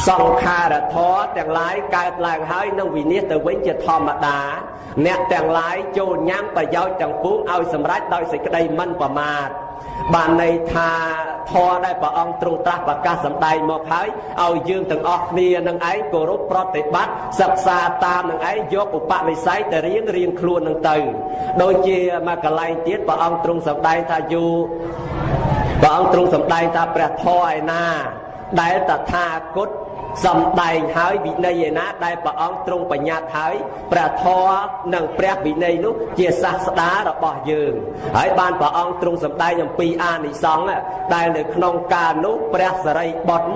សង្ខារធម៌ទាំងឡាយកើតឡើងហើយនឹងវិនិច្ឆ័យទៅវិញជាធម្មតាអ្នកទាំងឡាយចូលញ៉ាំប្រយោជន៍ទាំងពួងឲ្យសម្រេចដោយសេចក្តីមិនប្រមាទបានន័យថាធម៌ដែលព្រះអង្គទ្រង់ត្រាស់ប្រកាសសម្ដែងមកហើយឲ្យយើងទាំងអស់គ្នានឹងឯងគោរពប្រតិបត្តិសិក្សាតាមនឹងឯងយកឧបនិស្ស័យទៅរៀងខ្លួននឹងទៅដូចជាមកកន្លែងទៀតព្រះអង្គទ្រង់សម្ដែងថាព្រះអង្គទ្រង់សម្ដែងថាព្រះធម៌ឯណាដែលតថាគតសម្ដែងហើយវិន័យឯណាដែលព្រះអង្គទ្រង់បញ្ញត្តិហើយព្រះធម៌និងព្រះវិន័យនោះជាសាស្តារបស់យើងហើយបានព្រះអង្គទ្រង់សម្ដែងអំពីអានិសង្ឃដែលនៅក្នុងការនោះព្រះសរិបុត្រ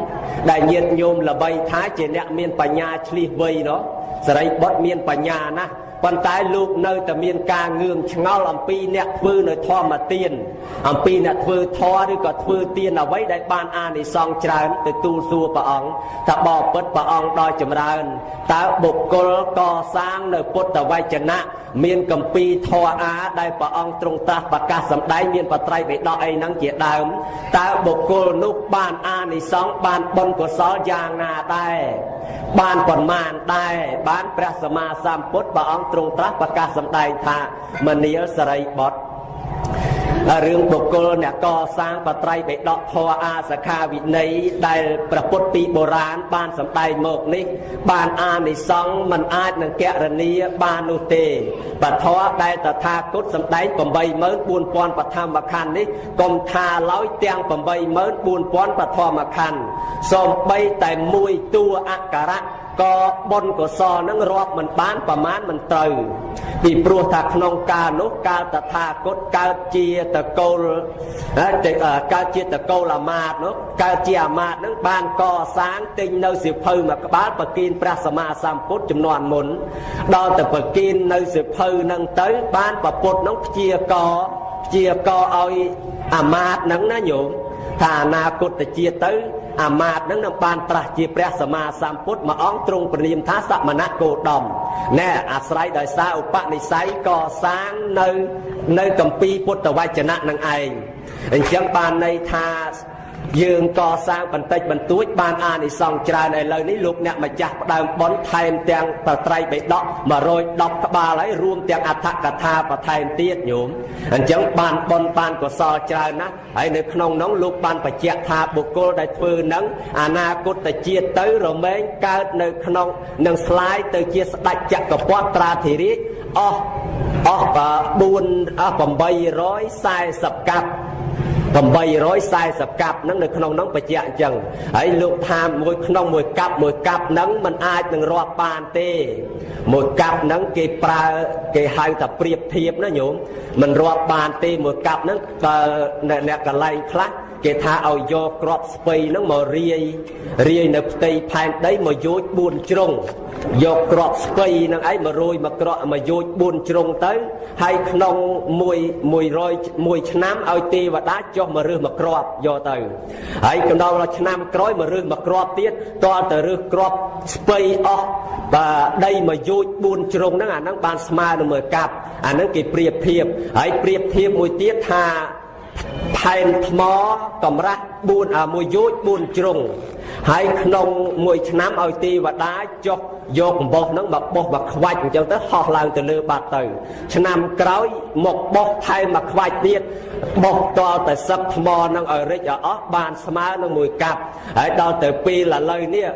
ដែលញាតិញោមល្បីថាជាអ្នកមានបញ្ញាឆ្លៀសវៃសរិបុត្រមានបញ្ញាណាស់ប៉ុន្តែលោកនៅតែមានការងឿងឆ្ងល់អំពីអ្នកធ្វើនៅធម្មទានអំពីអ្នកធ្វើធម៌ឬក៏ធ្វើទានអ្វីដែលបានអានិសង្ឃច្រើនទៅទូលសួរព្រះអង្គថាបបិទ្ធព្រះអង្គដ៏ចម្រើនតើបុគ្គលកសាងនៅពុទ្ធវចនៈមានគម្ពីរធម៌អាដែលព្រះអង្គទ្រង់ត្រាស់ប្រកាសសម្ដែងមានបត្រៃបិដកអីហ្នឹងជាដើមតើបុគ្គលនោះបានអានិសង្ឃបានបុណ្យកុសលយ៉ាងណាដែរបានប៉ុន្មានដែរបានព្រះសម្មាសម្ពុទ្ធព្រះអង្គទ្រង់ត្រាស់ប្រកាសសម្ដែងថាមនាលសរិបុត្ររឿងបុគ្គលអ្នកកសាងបត្រៃបិដកធម៌អាសខាវិន័យដែលព្រះពុទ្ធពីបុរាណបានសម្ដែងមកនេះបានអានិសង្ឃមិនអាចនឹងគណនាបាននោះទេបធម៌ដែលតថាគតសម្ដែង84000បឋមខណ្ឌនេះកុំថាឡើយទាំង84000បឋមខណ្ឌសូម្បីតែមួយតួអក្ខរៈក៏បុណ្យកុសលនឹងរាប់មិនបានប្រមាណមិនត្រូវពីព្រោះថាក្នុងកាលនោះកាលតថាគតកើតជាតកូលកើតជាតកូលអាមាត្យនោះកើតជាអាមាត្យនឹងបានកសាងទិញនៅសៀវភៅមួយក្បាលប្រគិនព្រះសម្មាសម្ពុទ្ធចំនួនមុនដល់ទៅប្រគិននៅសៀវភៅនឹងទៅបានប្រពុតនឹងព្យាករ ជាកឲ្យអាមាត្យហ្នឹងណាញោមថាអនាគតជាតិទៅអាមាត្យហ្នឹងនឹងបានត្រាស់ជាព្រះសម្មាសម្ពុទ្ធមួយអង្គទ្រង់ព្រះនាមថាសមណគោតមណែអាស្រ័យដោយសារឧបនិស្ស័យកសាងនៅកម្ពីពុទ្ធវចនៈនឹងឯងអញ្ចឹងបានន័យថាយើងកសាងបន្តិចបន្តួចបានអានិសង្សច្រើនឥឡូវនេះលោកអ្នកម្ចាស់ផ្ដើមបុណ្យថែមទាំងបត្រៃបិដក110ក្បាលហើយរួមទាំងអត្ថកថាបន្ថែមទៀតញោមអញ្ចឹងបានបុណ្យបានកុសលច្រើនណាស់ហើយនៅក្នុងនោះលោកបានបញ្ជាក់ថាបុគ្គលដែលធ្វើនឹងអនាគតជាតិទៅរមែងកើតនៅក្នុងនឹងស្លាយទៅជាស្ដេចចក្រពត្តិត្រាធិរាជអស់840កាប់840កាប់ហ្នឹងនៅក្នុងហ្នឹងបញ្ជាក់អញ្ចឹងហើយលោកថាមួយក្នុងមួយកាប់ហ្នឹងมันអាចនឹងរាប់បានទេមួយកាប់ហ្នឹងគេប្រើគេហៅថាប្រៀបធៀបណាញោមมันរាប់បានទេមួយកាប់ហ្នឹងបើអ្នកកន្លែងខ្លះគេថាឲ្យយកគ្រាប់ស្ពៃហ្នឹងមករាយនៅផ្ទៃផែនដីមកយោជ4ជ្រុងយកគ្រាប់ស្ពៃហ្នឹងឯងមករយមកក្រក់មកយោជ4ជ្រុងទៅហើយក្នុង100ឆ្នាំឲ្យទេវតាចុះមករើសមកគ្រាប់យកទៅហើយកណ្ដោលឆ្នាំក្រោយមករើសមកគ្រាប់ទៀតតើទៅរើសគ្រាប់ស្ពៃអស់បាទដីមកយោជ4ជ្រុងហ្នឹងអាហ្នឹងបានស្មើនឹង1កាប់អាហ្នឹងគេប្រៀបធៀបហើយប្រៀបធៀបមួយទៀតថាផែនថ្មកម្រាស់1យោជ4ជ្រុងហើយក្នុង1ឆ្នាំឲ្យទេវតាចុះយកអំបោះហ្នឹងមកបោះមកខ្វាច់អញ្ចឹងទៅហោះឡើងទៅលើបាត់ទៅឆ្នាំក្រោយមកបោះថែមមកខ្វាច់ទៀតបោះតលតែសឹកថ្មហ្នឹងឲ្យរិចឲ្យអស់បានស្មើនឹង1កាប់ហើយដល់ទៅពេលឥឡូវនេះ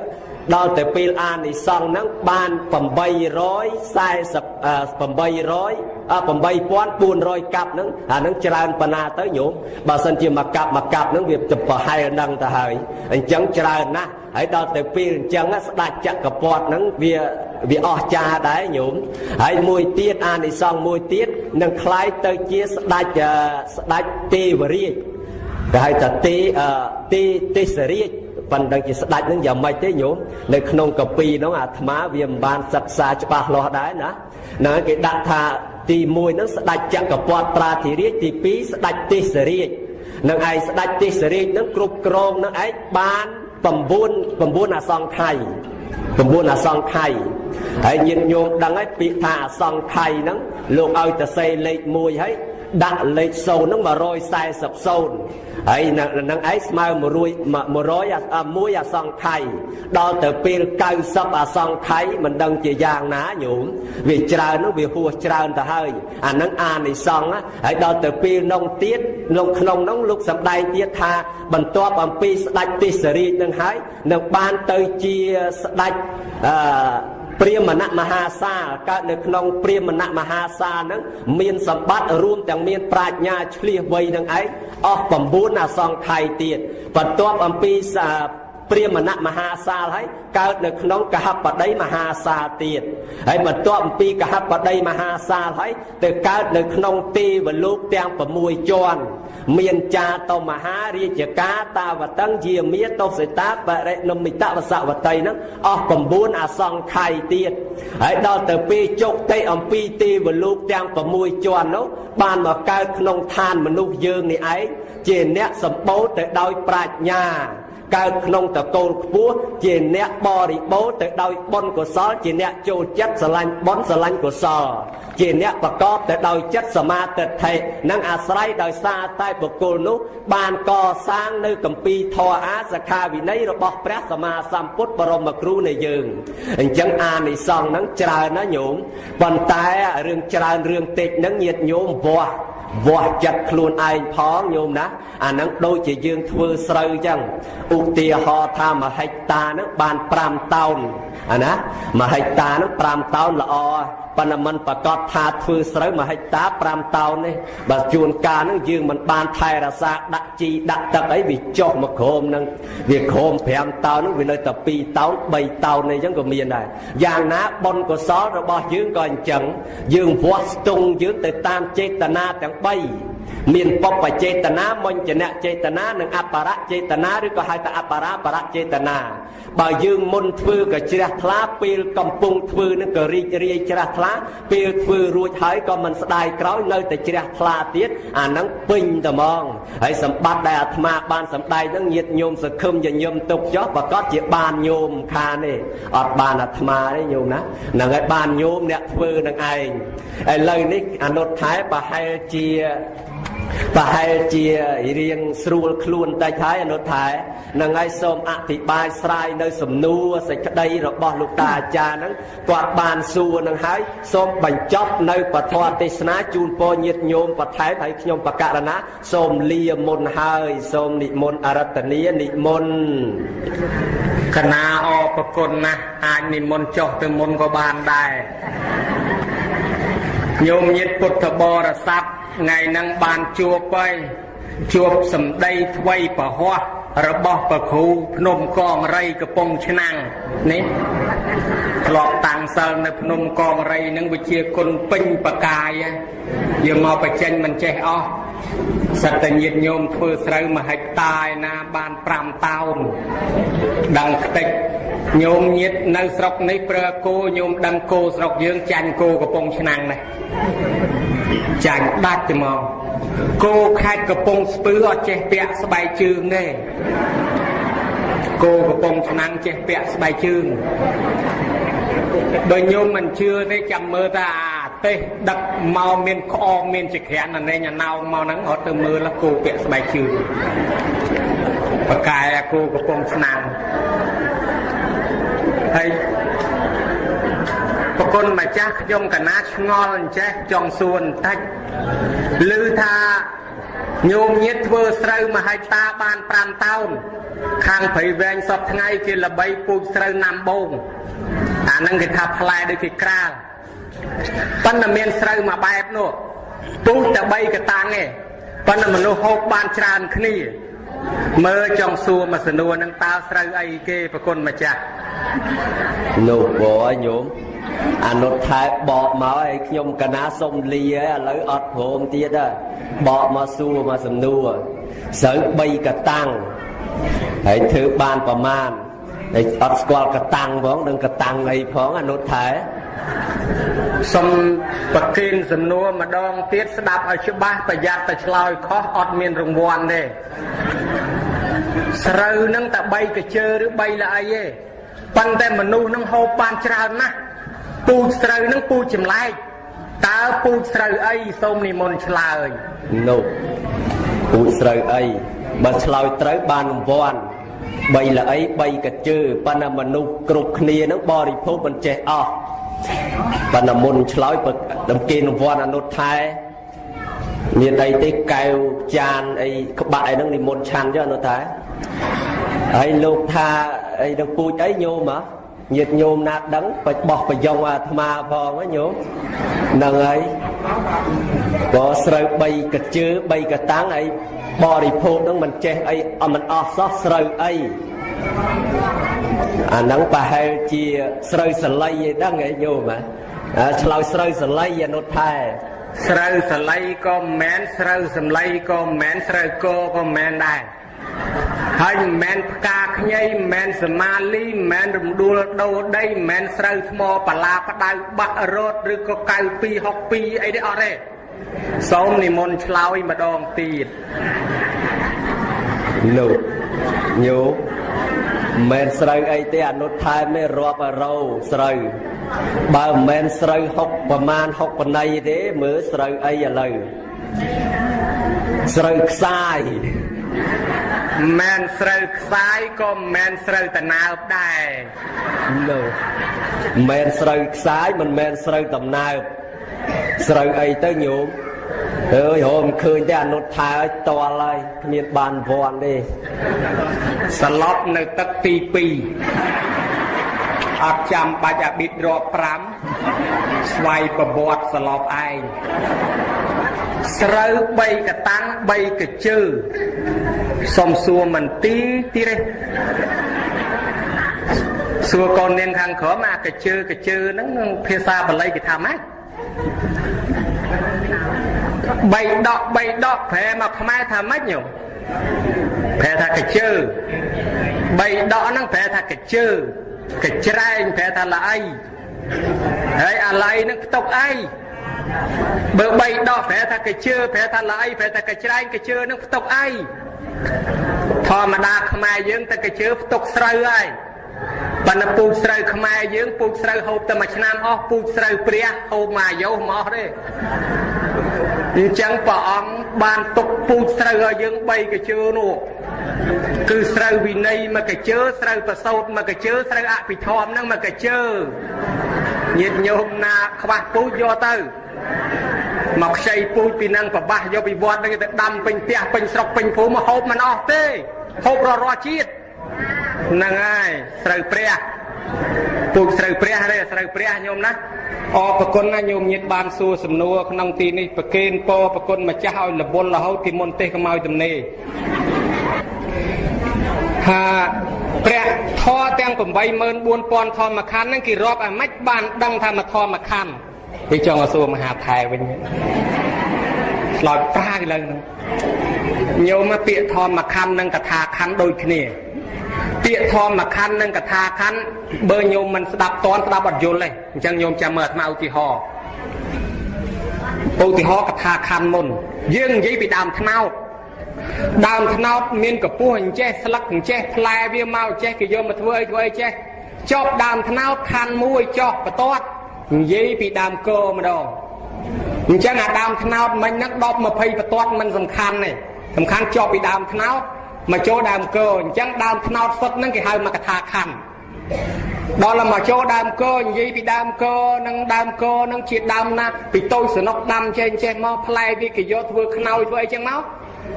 ដល់ទៅពេលអានិសង្សហ្នឹងបាន8400កាប់ហ្នឹងអាហ្នឹងច្រើនប៉ុណ្ណាទៅញោមបើសិនជាមួយកាប់ហ្នឹងវាប្រហែលហ្នឹងទៅហើយអញ្ចឹងច្រើនណាស់ហើយដល់ទៅពេលអញ្ចឹងស្ដេចចក្រពត្តិហ្នឹងវាអស្ចារ្យដែរញោមហើយមួយទៀតអានិសង្សមួយទៀតនឹងคล้ายទៅជាស្ដេចទេវរាជគេហៅថាទេសរាជប៉ុន្តែជាស្ដេចនឹងយ៉ាងម៉េចទេញោមនៅក្នុងកាពីនោះអាត្មាវាមិនបានសិក្សាច្បាស់លាស់ដែរណាហ្នឹងគេដាក់ថាទី1ហ្នឹងស្ដេចចក្រពត្តិត្រាធិរាជទី2ស្ដេចទេសរាជនឹងឯងស្ដេចទេសរាជហ្នឹងគ្រប់គ្រងនឹងឯងបាន9អសង្ខ័យ9អសង្ខ័យហើយញាតិញោមដឹងហើយពាក្យថាអសង្ខ័យហ្នឹងលោកឲ្យទៅសេលេខ1ហើយដាក់លេខ0ហ្នឹង140ហើយនឹងឯងស្មើ100អសង្ខ័យដល់ទៅពេល90អសង្ខ័យមិនដឹងជាយ៉ាងណាញោមវាច្រើននោះវាហួសច្រើនទៅហើយអាហ្នឹងអានិសង្សហើយដល់ទៅពេលនោះទៀតក្នុងនោះលោកសម្ដែងទៀតថាបន្ទាប់អំពីស្ដេចទេសរាជនឹងហើយនឹងបានទៅជាស្ដេចព្រាហ្មណ៍មហាសាលកើតនៅក្នុងព្រាហ្មណ៍មហាសាលហ្នឹងមានសម្បត្តិរួមទាំងមានប្រាជ្ញាឆ្លៀសវៃនឹងឯងអស់9អសង្ខ័យទៀតបន្ទាប់អំពីព្រាហ្មណ៍មហាសាលហើយកើតនៅក្នុងកហបតីមហាសាលទៀតហើយបន្ទាប់អំពីកហបតីមហាសាលហើយទៅកើតនៅក្នុងទេវលោកទាំង6ជាន់មានចាតមហារាជការតាវតੰយាមាតោសិតាបរិណមិតវសវតីហ្នឹងអស់9អសង្ខ័យទៀតហើយដល់ទៅពេលជោគតិអំពីទេវលោកទាំង6ជាន់នោះបានមកកើតក្នុងឋានមនុស្សយើងនេះឯងជាអ្នកសម្បូរទៅដោយប្រាជ្ញាកើតក្នុងតកូលខ្ពស់ជាអ្នកបរិបូរទៅដោយបុណ្យកុសលជាអ្នកចូលចិត្តស្រឡាញ់បុណ្យស្រឡាញ់កុសលជាអ្នកប្រកបទៅដោយចិត្តសមាទិដ្ឋិនិងអាស្រ័យដោយសារតែបុគ្គលនោះបានកសាងនៅគម្ពីរធម៌អាសិក្ខាវិន័យរបស់ព្រះសម្មាសម្ពុទ្ធបរមគ្រូនៃយើងអញ្ចឹងអានិសង្សហ្នឹងច្រើនណាស់ញោមប៉ុន្តែរឿងច្រើនរឿងតិចហ្នឹងញាតិញោមវាស់ចិត្តខ្លួនឯងផងញោមណាអាហ្នឹងដូចជាយើងធ្វើស្រូវអញ្ចឹងឧទាហរណ៍ថា1ហិកតាហ្នឹងបាន5តោនអាណា1ហិកតាហ្នឹង5តោនល្អប៉ុន្តែមិនប្រកាសថាធ្វើស្រូវ1ហិកតា5តោនទេបើជួនកាលហ្នឹងយើងមិនបានថែរក្សាដាក់ជីដាក់ទឹកអីវាចុះមកក្រោមហ្នឹងវាក្រោម5តោនហ្នឹងវានៅតែ2តោន3តោនអីចឹងក៏មានដែរយ៉ាងណាបុណ្យកុសលរបស់យើងក៏អញ្ចឹងយើងវាស់ស្ទង់យើងទៅតាមចេតនាទាំង3 មានបបចេតនាមញ្ញនៈចេតនានិងអបរៈចេតនាឬក៏ហៅថាអបរាបរៈចេតនាបើយើងមុនធ្វើក៏ជ្រះថ្លាពេលកំពុងធ្វើនឹងក៏រីករាយជ្រះថ្លាពេលធ្វើរួចហើយក៏មិនស្ដាយក្រោយនៅតែជ្រះថ្លាទៀតអាហ្នឹងពេញតែហ្មងហើយសម្បត្តិដែលអាត្មាបានសម្ដែងហ្នឹងញាតិញោមសង្ឃឹមញញឹមទុកចុះប្រកាសជាបានញោមខានទេអត់បានអាត្មាទេញោមណាហ្នឹងហើយបានញោមអ្នកធ្វើនឹងឯងឥឡូវនេះអនុថែប្រហែលជារៀងស្រួលខ្លួនតិចហើយអនុថែនឹងឲ្យសូមអធិប្បាយស្រាយនៅសំណួរសេចក្តីរបស់លោកតាអាចារ្យហ្នឹងគាត់បានសួរនឹងហើយសូមបញ្ចប់នៅពធទេសនាជូនពរញាតិញោមបន្ថែមហើយខ្ញុំបកករណាសូមលាមុនហើយសូមនិមន្តអរតនីនិមន្តកណាអរប្រគុណណាស់អាចនិមន្តចុះទៅមុនក៏បានដែរញោមញាតិពុទ្ធបរិស័ទថ្ងៃហ្នឹងបានជួបសម្ដីថ្វីពហោះរបស់ព្រះគ្រូភ្នំកងរៃកំពង់ឆ្នាំងនេះធ្លាប់តាំងសិលនៅភ្នំកងរៃហ្នឹងវិជាគុណពេញបកាយយើងមកបញ្ចេញមិនចេះអស់សិតតែញាតិញោមធ្វើស្រូវ1ហិកតាឯណាបាន5តោនដឹងខ្ទេចញោមញាតិនៅស្រុកនេះប្រើគោញោមដឹងគោស្រុកយើងចាញ់គោកំពង់ឆ្នាំងនេះចាញ់ដាច់ហ្មងគោខេត្តកំពង់ស្ពឺអត់ចេះពាក់ស្បែកជើងទេគោកំពង់ឆ្នាំងចេះពាក់ស្បែកជើងបើញោមមិនជឿទេចាំមើលថាទេសដឹកមកមានក្អមមានចក្រានអានេះអាណោងមកហ្នឹងអត់ទៅមើលគោពាក់ស្បែកជើងបកាយគោកំពង់ឆ្នាំងហើយប្រគុណម្ចាស់ខ្ញុំកណាឆ្ងល់អញ្ចេះចង់សួរបន្តិចឮថាញោមញាតិធ្វើស្រូវ1ហិកតាបាន5តោនខាងព្រៃវែងសពថ្ងៃគេល្បីពូជស្រូវណាំបងអាហ្នឹងគេថាផ្លែដូចគេក្រាលប៉ុន្តែមានស្រូវមួយបែបនោះពូជតែ3កតាំងទេប៉ុន្តែមនុស្សហូបបានច្រើនគ្នាមើលចង់សួរមកសំណួរហ្នឹងតើស្រូវអីគេប្រគុណម្ចាស់នោះបងញោមអនុថែបកមកឲ្យខ្ញុំកណាសុំលាឥឡូវអត់ព្រមទៀតបកមកសួរមកសំណួរស្រូវ3កតាំងហើយធ្វើបានប្រមាណហើយអត់ស្គាល់កតាំងផងនឹងកតាំងអីផងអនុថែសុំប្រគិនសំណួរម្ដងទៀតស្ដាប់ឲ្យច្បាស់ប្រយ័ត្នតែឆ្លើយខុសអត់មានរង្វាន់ទេស្រូវនឹងតែ3កជើឬ3ល្អីទេប៉ុន្តែមនុស្សនឹងហូបបានច្រើនណាស់ពូជស្រូវនឹងពូជចម្លែកតើពូជស្រូវអីសូមនិមន្តឆ្លើយនោះពូជស្រូវអីបើឆ្លើយត្រូវបានរង្វាន់3ល្អី3កជើប៉ុន្តែមនុស្សគ្រប់គ្នានឹងបរិភោគមិនចេះអស់ប៉ុន្តែមុនឆ្លើយដំគេរង្វាន់អនុថែមានអីទេកែវចានអីក្បាក់អីហ្នឹងនិមន្តឆាន់ចុះអនុថែហើយលោកថាអីនឹងពូជអីញោមញាតិញោមណាដឹងបបោះប្រយងអាត្មាផងញោមហ្នឹងហើយក៏ស្រូវ3កជើ3កតាំងហើយបរិភោគហ្នឹងមិនចេះអីមិនអស់សោះស្រូវអីអាហ្នឹងប្រហែលជាស្រូវសលៃឯដឹងឯញោមឆ្លើយស្រូវសលៃអនុថែស្រូវសលៃក៏មិនមែនស្រូវសំឡីក៏មិនមែនស្រូវគោក៏មិនមែនដែរហើយមិនមែនផ្កាខ្ញីមិនមែនសមាលីមិនមែនរំដួលដូរដីមិនមែនស្រូវថ្មបលាផ្ដៅបាក់រត់ឬក៏9262អីទេអត់ទេសូមនិមន្តឆ្លើយម្ដងទៀតលោកញោមមិនមែនស្រូវអីទេអនុថែមេរាប់រោស្រូវបើមិនមែនស្រូវ6ប្រមាណ6បណៃទេមើលស្រូវអីឥឡូវស្រូវខ្សាយមែនស្រូវខ្សាយក៏មិនមែនស្រូវតណើបដែរលោកមិនមែនស្រូវខ្សាយមិនមែនស្រូវតំណើបស្រូវអីទៅញោមអើយហូមឃើញតែអនុថែឲ្យតល់ហើយគ្មានបានវ័នទេសឡប់នៅទឹកទី2អត់ចាំបាច់អាប៊ីតរាប់5ស្វ័យប្រវត្តិសឡប់ឯងស្រូវ3កតាំង3កជើសុំសួរមន្ទីរទៀតទេសួរកូននាងខាងក្រោមអាកជើហ្នឹងភាសាបាលីគេថាម៉េច 3ដកប្រែមកខ្មែរថាម៉េចញោមប្រែថាកជើ3ដកហ្នឹងប្រែថាកជើកច្រែងប្រែថាល្អីហើយអាឡៃហ្នឹងផ្ទុកអីបើ3ដកប្រែថាកជើប្រែថាល្អីប្រែថាកច្រែងកជើហ្នឹងផ្ទុកអីធម្មតាខ្មែរយើងតែកជើផ្ទុកស្រូវហើយប៉ុន្តែពូជស្រូវខ្មែរយើងពូជស្រូវហូបតែមួយឆ្នាំអស់ពូជស្រូវព្រះហូបមួយអាយុមិនអស់ទេអញ្ចឹងព្រះអង្គបានទុកពូជស្រូវឲ្យយើង3កជើនោះគឺស្រូវវិន័យមួយកជើស្រូវប្រសូតមួយកជើស្រូវអភិធម្មហ្នឹងមួយកជើញាតិញោមណាខ្វះពូជយកទៅមកខ្ចីពូជពីនឹងប្របាសយកពីវត្តហ្នឹងទៅដាំពេញផ្ទះពេញស្រុកពេញភូមិហូបមិនអស់ទេហូបរាល់ជាតិហ្នឹងហើយស្រូវព្រះពូជស្រូវព្រះទេស្រូវព្រះញោមណាអរប្រគុណណាញោមញាតិបានសួរសំណួរក្នុងទីនេះប្រគេនពរប្រគុណម្ចាស់ឲ្យរវល់រហូតពីមុនទេសកុំឲ្យទំនេរថាព្រះធម៌ទាំង 84000 ធម្មខណ្ឌហ្នឹងគេរាប់អាម៉េចបានដឹងថាមកធម្មខណ្ឌគេចង់ឲ្យសួរមហាថែវិញឆ្លើយប្រាឥឡូវហ្នឹងញោមមកពាក្យធម្មខណ្ឌនិងកថាខណ្ឌដូចគ្នាពាក្យធម្មខណ្ឌនិងកថាខណ្ឌបើញោមមិនស្ដាប់តន់ស្ដាប់អត់យល់ទេអញ្ចឹងញោមចាំមើលអាត្មាឧទាហរណ៍កថាខណ្ឌមុនយើងនិយាយពីដើមត្នោតមានកម្ពស់អញ្ចេះស្លឹកអញ្ចេះផ្លែវាមកអញ្ចេះគេយកមកធ្វើអីចេះចប់ដើមត្នោតខណ្ឌមួយចុះបន្ទាត់និយាយពីដើមកម្ដងអញ្ចឹងអាដើមត្នោតមិញហ្នឹង10 20បន្ទាត់មិនសំខាន់ទេសំខាន់ចប់ពីដើមត្នោតមកចូលដើមកអញ្ចឹងដើមត្នោតសុទ្ធហ្នឹងគេហៅមកកថាខណ្ឌដល់មកចូលដើមកនិយាយពីដើមកនឹងជាដើមណាពីតូចសនុកដាំចេះមកផ្លែវាគេយកធ្វើខ្នើយធ្វើអីចឹងមក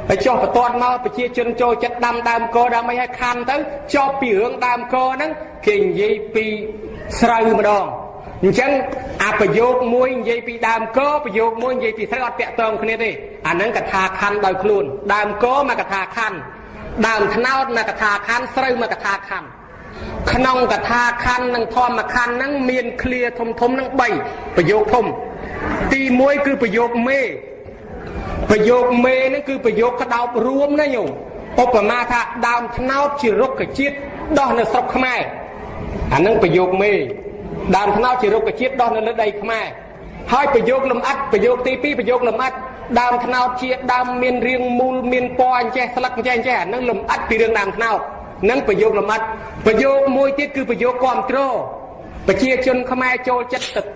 ហើយចុះបន្ទាត់មកប្រជាជនចូលចិត្តដាំដើមកដើម្បីឲ្យខណ្ឌទៅចប់ពីរឿងដើមកហ្នឹងគេនិយាយពីស្រូវម្ដងអញ្ចឹងអាប្រយោគមួយនិយាយពីដើមកប្រយោគមួយនិយាយពីស្រូវអត់តាក់ទងគ្នាទេអាហ្នឹងកថាខណ្ឌដោយខ្លួនដើមកមកកថាខណ្ឌដើមត្នោតមកកថាខណ្ឌស្រូវមកកថាខណ្ឌក្នុងកថាខណ្ឌនិងធម្មខណ្ឌហ្នឹងមានឃ្លាធំហ្នឹង3ប្រយោគធំទី1គឺប្រយោគមេហ្នឹងគឺប្រយោគក្តោបរួមណាញោមឧបមាថាដើមត្នោតជារុក្ខជាតិដោះនៅស្រុកខ្មែរអាហ្នឹងប្រយោគមេដើមត្នោតជារុក្ខជាតិដោះនៅលើដីខ្មែរហើយប្រយោគលំអិតប្រយោគទី2ប្រយោគលំអិតដើមត្នោតជាដើមមានរាងមូលមានពណ៌អញ្ចេះស្លឹកអញ្ចេះអាហ្នឹងលំអិតពីរឿងដើមត្នោតនឹងប្រយោគលំអិតប្រយោគមួយទៀតគឺប្រយោគគាំទ្រប្រជាជនខ្មែរចូលចិត្តទឹក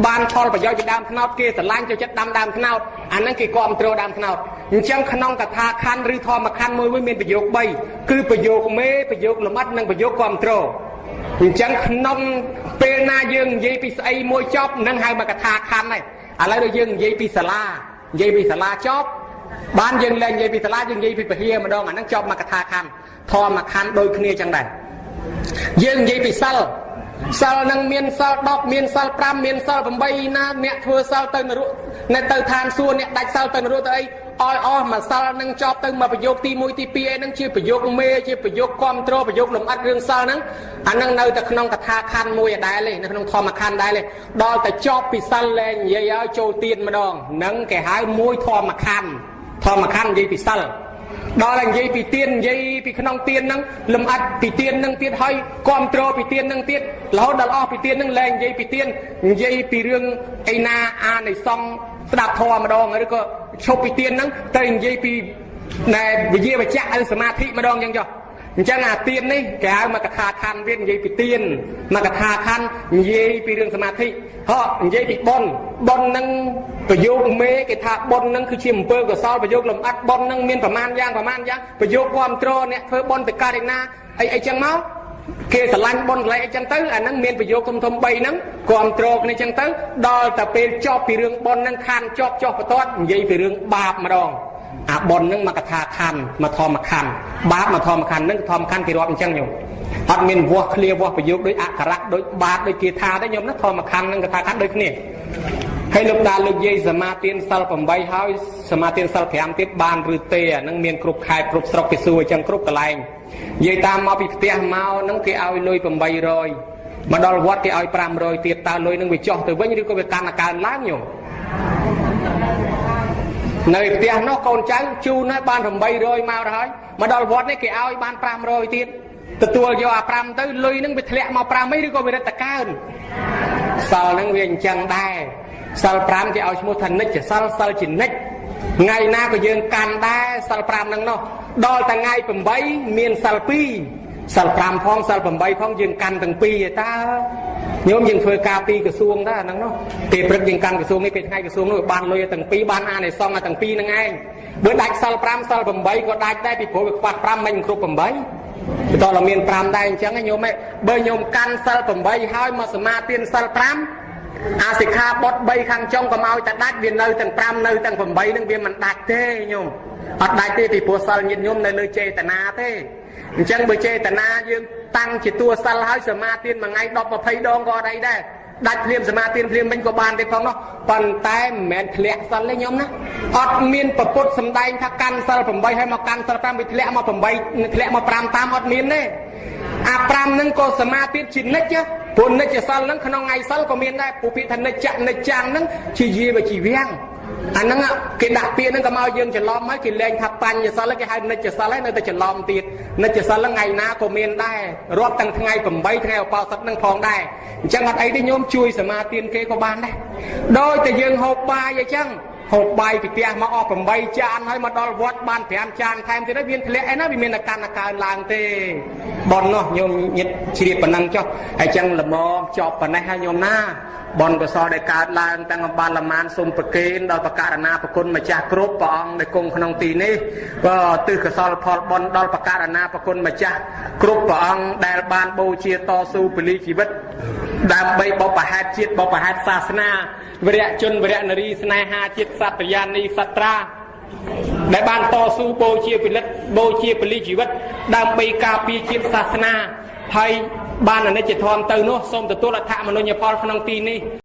បានផលប្រយោជន៍ពីដើមត្នោតគេស្រឡាញ់ចូលចិត្តដាំដើមត្នោតអាហ្នឹងគេគាំទ្រដើមត្នោតអញ្ចឹងក្នុងកថាខណ្ឌឬធម្មខណ្ឌមួយមានប្រយោគ3គឺប្រយោគមេប្រយោគលំអិតនិងប្រយោគគាំទ្រអញ្ចឹងក្នុងពេលណាយើងនិយាយពីស្អីមួយចប់នឹងហៅមកកថាខណ្ឌហើយឥឡូវយើងនិយាយពីសាលាចប់បានយើងលែងនិយាយពីសាលាយើងនិយាយពីពហិម្ដងអាហ្នឹងចប់មកកថាខណ្ឌធម្មខណ្ឌដូចគ្នាចឹងដែរយើងនិយាយពីសិលនឹងមានសិល10មានសិល5មានសិល8ណាអ្នកធ្វើសិលទៅនរកអ្នកទៅឋានសួគ៌អ្នកដាច់សិលទៅនរកទៅអីឲ្យអស់មួយសិលនឹងចប់ទៅមកប្រយោគទី1ទី2អីហ្នឹងជាប្រយោគមេជាប្រយោគគាំទ្រប្រយោគលំអិតរឿងសិលហ្នឹងអាហ្នឹងនៅតែក្នុងកថាខណ្ឌមួយឯដែរទេនៅក្នុងធម្មខណ្ឌដែរទេដល់តែចប់ពីសិលលែងនិយាយឲ្យចូលទៀនម្ដងហ្នឹងគេហៅមួយធម្មខណ្ឌនិយាយពីសិលដល់តែនិយាយពីទៀននិយាយពីក្នុងទៀនហ្នឹងលំអិតពីទៀនហ្នឹងទៀតហើយគាំទ្រពីទៀនហ្នឹងទៀតរហូតដល់អស់ពីទៀនហ្នឹងលែងនិយាយពីទៀននិយាយពីរឿងអីណាអានិសង្ឃស្ដាប់ធម៌ម្ដងឬក៏ឈប់ពីទៀនហ្នឹងទៅនិយាយពីណែវិញ្ញាបច្ចៈឬសមាធិម្ដងអញ្ចឹងចុះអញ្ចឹងអាទៀននេះគេហៅមកកថាខណ្ឌវានិយាយពីទៀនមកកថាខណ្ឌនិយាយពីរឿងសមាធិនិយាយពីបុណ្យហ្នឹងប្រយោគមេគេថាបុណ្យហ្នឹងគឺជាអំពើកុសលប្រយោគលំអិតបុណ្យហ្នឹងមានប្រមាណយ៉ាងប្រយោគគាំទ្រអ្នកធ្វើបុណ្យទៅកើតឯណាអីចឹងមកគេស្រឡាញ់បុណ្យកន្លែងអីចឹងទៅអាហ្នឹងមានប្រយោគធំ3ហ្នឹងគាំទ្រគ្នាចឹងទៅដល់តែពេលចប់ពីរឿងបុណ្យហ្នឹងខណ្ឌចប់ចុះបន្ទាត់និយាយពីរឿងបាបម្ដងអាបុណ្យហ្នឹងមកកថាខណ្ឌមកធម្មខណ្ឌបាបមកធម្មខណ្ឌហ្នឹងធម្មខណ្ឌគេរាប់អញ្ចឹងញោមអត់មានវាស់ឃ្លាវាស់ប្រយោគដូចអក្ខរៈដូចបាបដូចគាថាទេញោមណាធម្មខណ្ឌហ្នឹងកថាខណ្ឌដូចគ្នាហើយលោកតាលោកយាយសមាទានសិល8ហើយសមាទានសិល5ទៀតបានឬទេអាហ្នឹងមានគ្រប់ខេត្តគ្រប់ស្រុកគេសួរអញ្ចឹងគ្រប់កន្លែងនិយាយតាមមកពីផ្ទះមកហ្នឹងគេឲ្យលុយ800មកដល់វត្តគេឲ្យ500ទៀតតើលុយហ្នឹងវាចុះទៅវិញឬក៏វាកាន់តែកើនឡើងញោម នៅផ្ទះនោះកូនចៅជូនឲ្យបាន800មកទៅហើយមកដល់វត្តនេះគេឲ្យបាន500ទៀតទទួលយកអា5ទៅលុយនឹងវាធ្លាក់មក5ឬក៏វារត់តកើនសិលហ្នឹងវាអញ្ចឹងដែរសិល5គេឲ្យឈ្មោះថានិច្ចសិលសិលជានិច្ចថ្ងៃណាក៏យើងកាន់ដែរសិល5ហ្នឹងនោះដល់តែថ្ងៃ8មានសិល2សិល5ផងសិល8ផងយើងកាន់ទាំងពីរតើញោមយើងធ្វើការពីក្រសួងដែរហ្នឹងនោះពេលព្រឹកយើងកាន់ក្រសួងនេះពេលថ្ងៃក្រសួងនោះបានលុយទាំងពីរបានអានិសង្ឃទាំងពីរហ្នឹងឯងបើដាច់សិល5សិល8ក៏ដាច់ដែរពីព្រោះវាខ្វះ5មិនគ្រប់8បន្តតែមាន5ដែរអញ្ចឹងញោមឯងបើញោមកាន់សិល8ហើយមកសមាទានសិល5អាសិក្ខាបទ3ខាងចុងក៏មកតែដាច់វានៅទាំង5នៅទាំង8ហ្នឹងវាមិនដាច់ទេញោមអត់ដាច់ទេពីព្រោះសិលញាតិញោមនៅលើចេតនាទេអញ្ចឹងបើចេតនាយើងតាំងជាតួសិលហើយសមាទានមួយថ្ងៃ10 20ដងក៏អត់អីដែរដាច់ភ្លាមសមាទានភ្លាមវិញក៏បានទេផងនោះប៉ុន្តែមិនមែនធ្លាក់សិលទេញោមណាអត់មានប្រពុតសំដែងថាកាន់សិល8ហើយមកកាន់សិល5វាធ្លាក់មក8ធ្លាក់មក5តាមអត់មានទេអា5ហ្នឹងក៏សមាទានជានិច្ចព្រោះនិច្ចសិលហ្នឹងក្នុងថ្ងៃសិលក៏មានដែរពូពាក្យថានិច្ចនិច្ចាំងហ្នឹងជាយាវជីវាំងអាហ្នឹងគេដាក់ពាក្យហ្នឹងក៏មកយើងច្រឡំហើយគេលែងថាបញ្ញសិលគេហៅនិច្ចសិលហើយនៅតែច្រឡំទៀតនិច្ចសិលថ្ងៃណាក៏មានដែររាប់ទាំងថ្ងៃ8ថ្ងៃឧបោសថហ្នឹងផងដែរអញ្ចឹងអត់អីទេញោមជួយសមាទានគេក៏បានដែរដោយតែយើងហូបបាយអញ្ចឹងហូបបាយពីផ្ទះមកអស់8ចានហើយមកដល់វត្តបាន5ចានថែមទៀតហើយមានធ្លាក់អីណាវាមានតែកាន់តែកើនឡើងទេប៉ុណ្ណោះញោមញាតិជ្រាបប៉ុណ្ណឹងចុះហើយចឹងល្មមចប់ប៉ុណ្ណេះហើយញោមណាបុណ្យកុសលដែលកើតឡើងទាំងអបាលមានសូមប្រគេនដល់បករណាប្រគុណម្ចាស់គ្រប់ព្រះអង្គដែលគង់ក្នុងទីនេះក៏ទិសកុសលផលបុណ្យដល់បករណាប្រគុណម្ចាស់គ្រប់ព្រះអង្គដែលបានបូជាតស៊ូពលីជីវិតដើម្បីបបហេតុជាតិបបហេតុសាសនាវរៈជនវរៈនារីស្នេហាជាតិសត្វយានីសត្រាដែលបានតស៊ូបូជាពលិតបូជាពលីជីវិតដើម្បីការពារជាតិសាសនាហើយបានអនិច្ចធម៌ទៅនោះសូមទទួលអត្ថមនោញ្ញផលក្នុងទីនេះ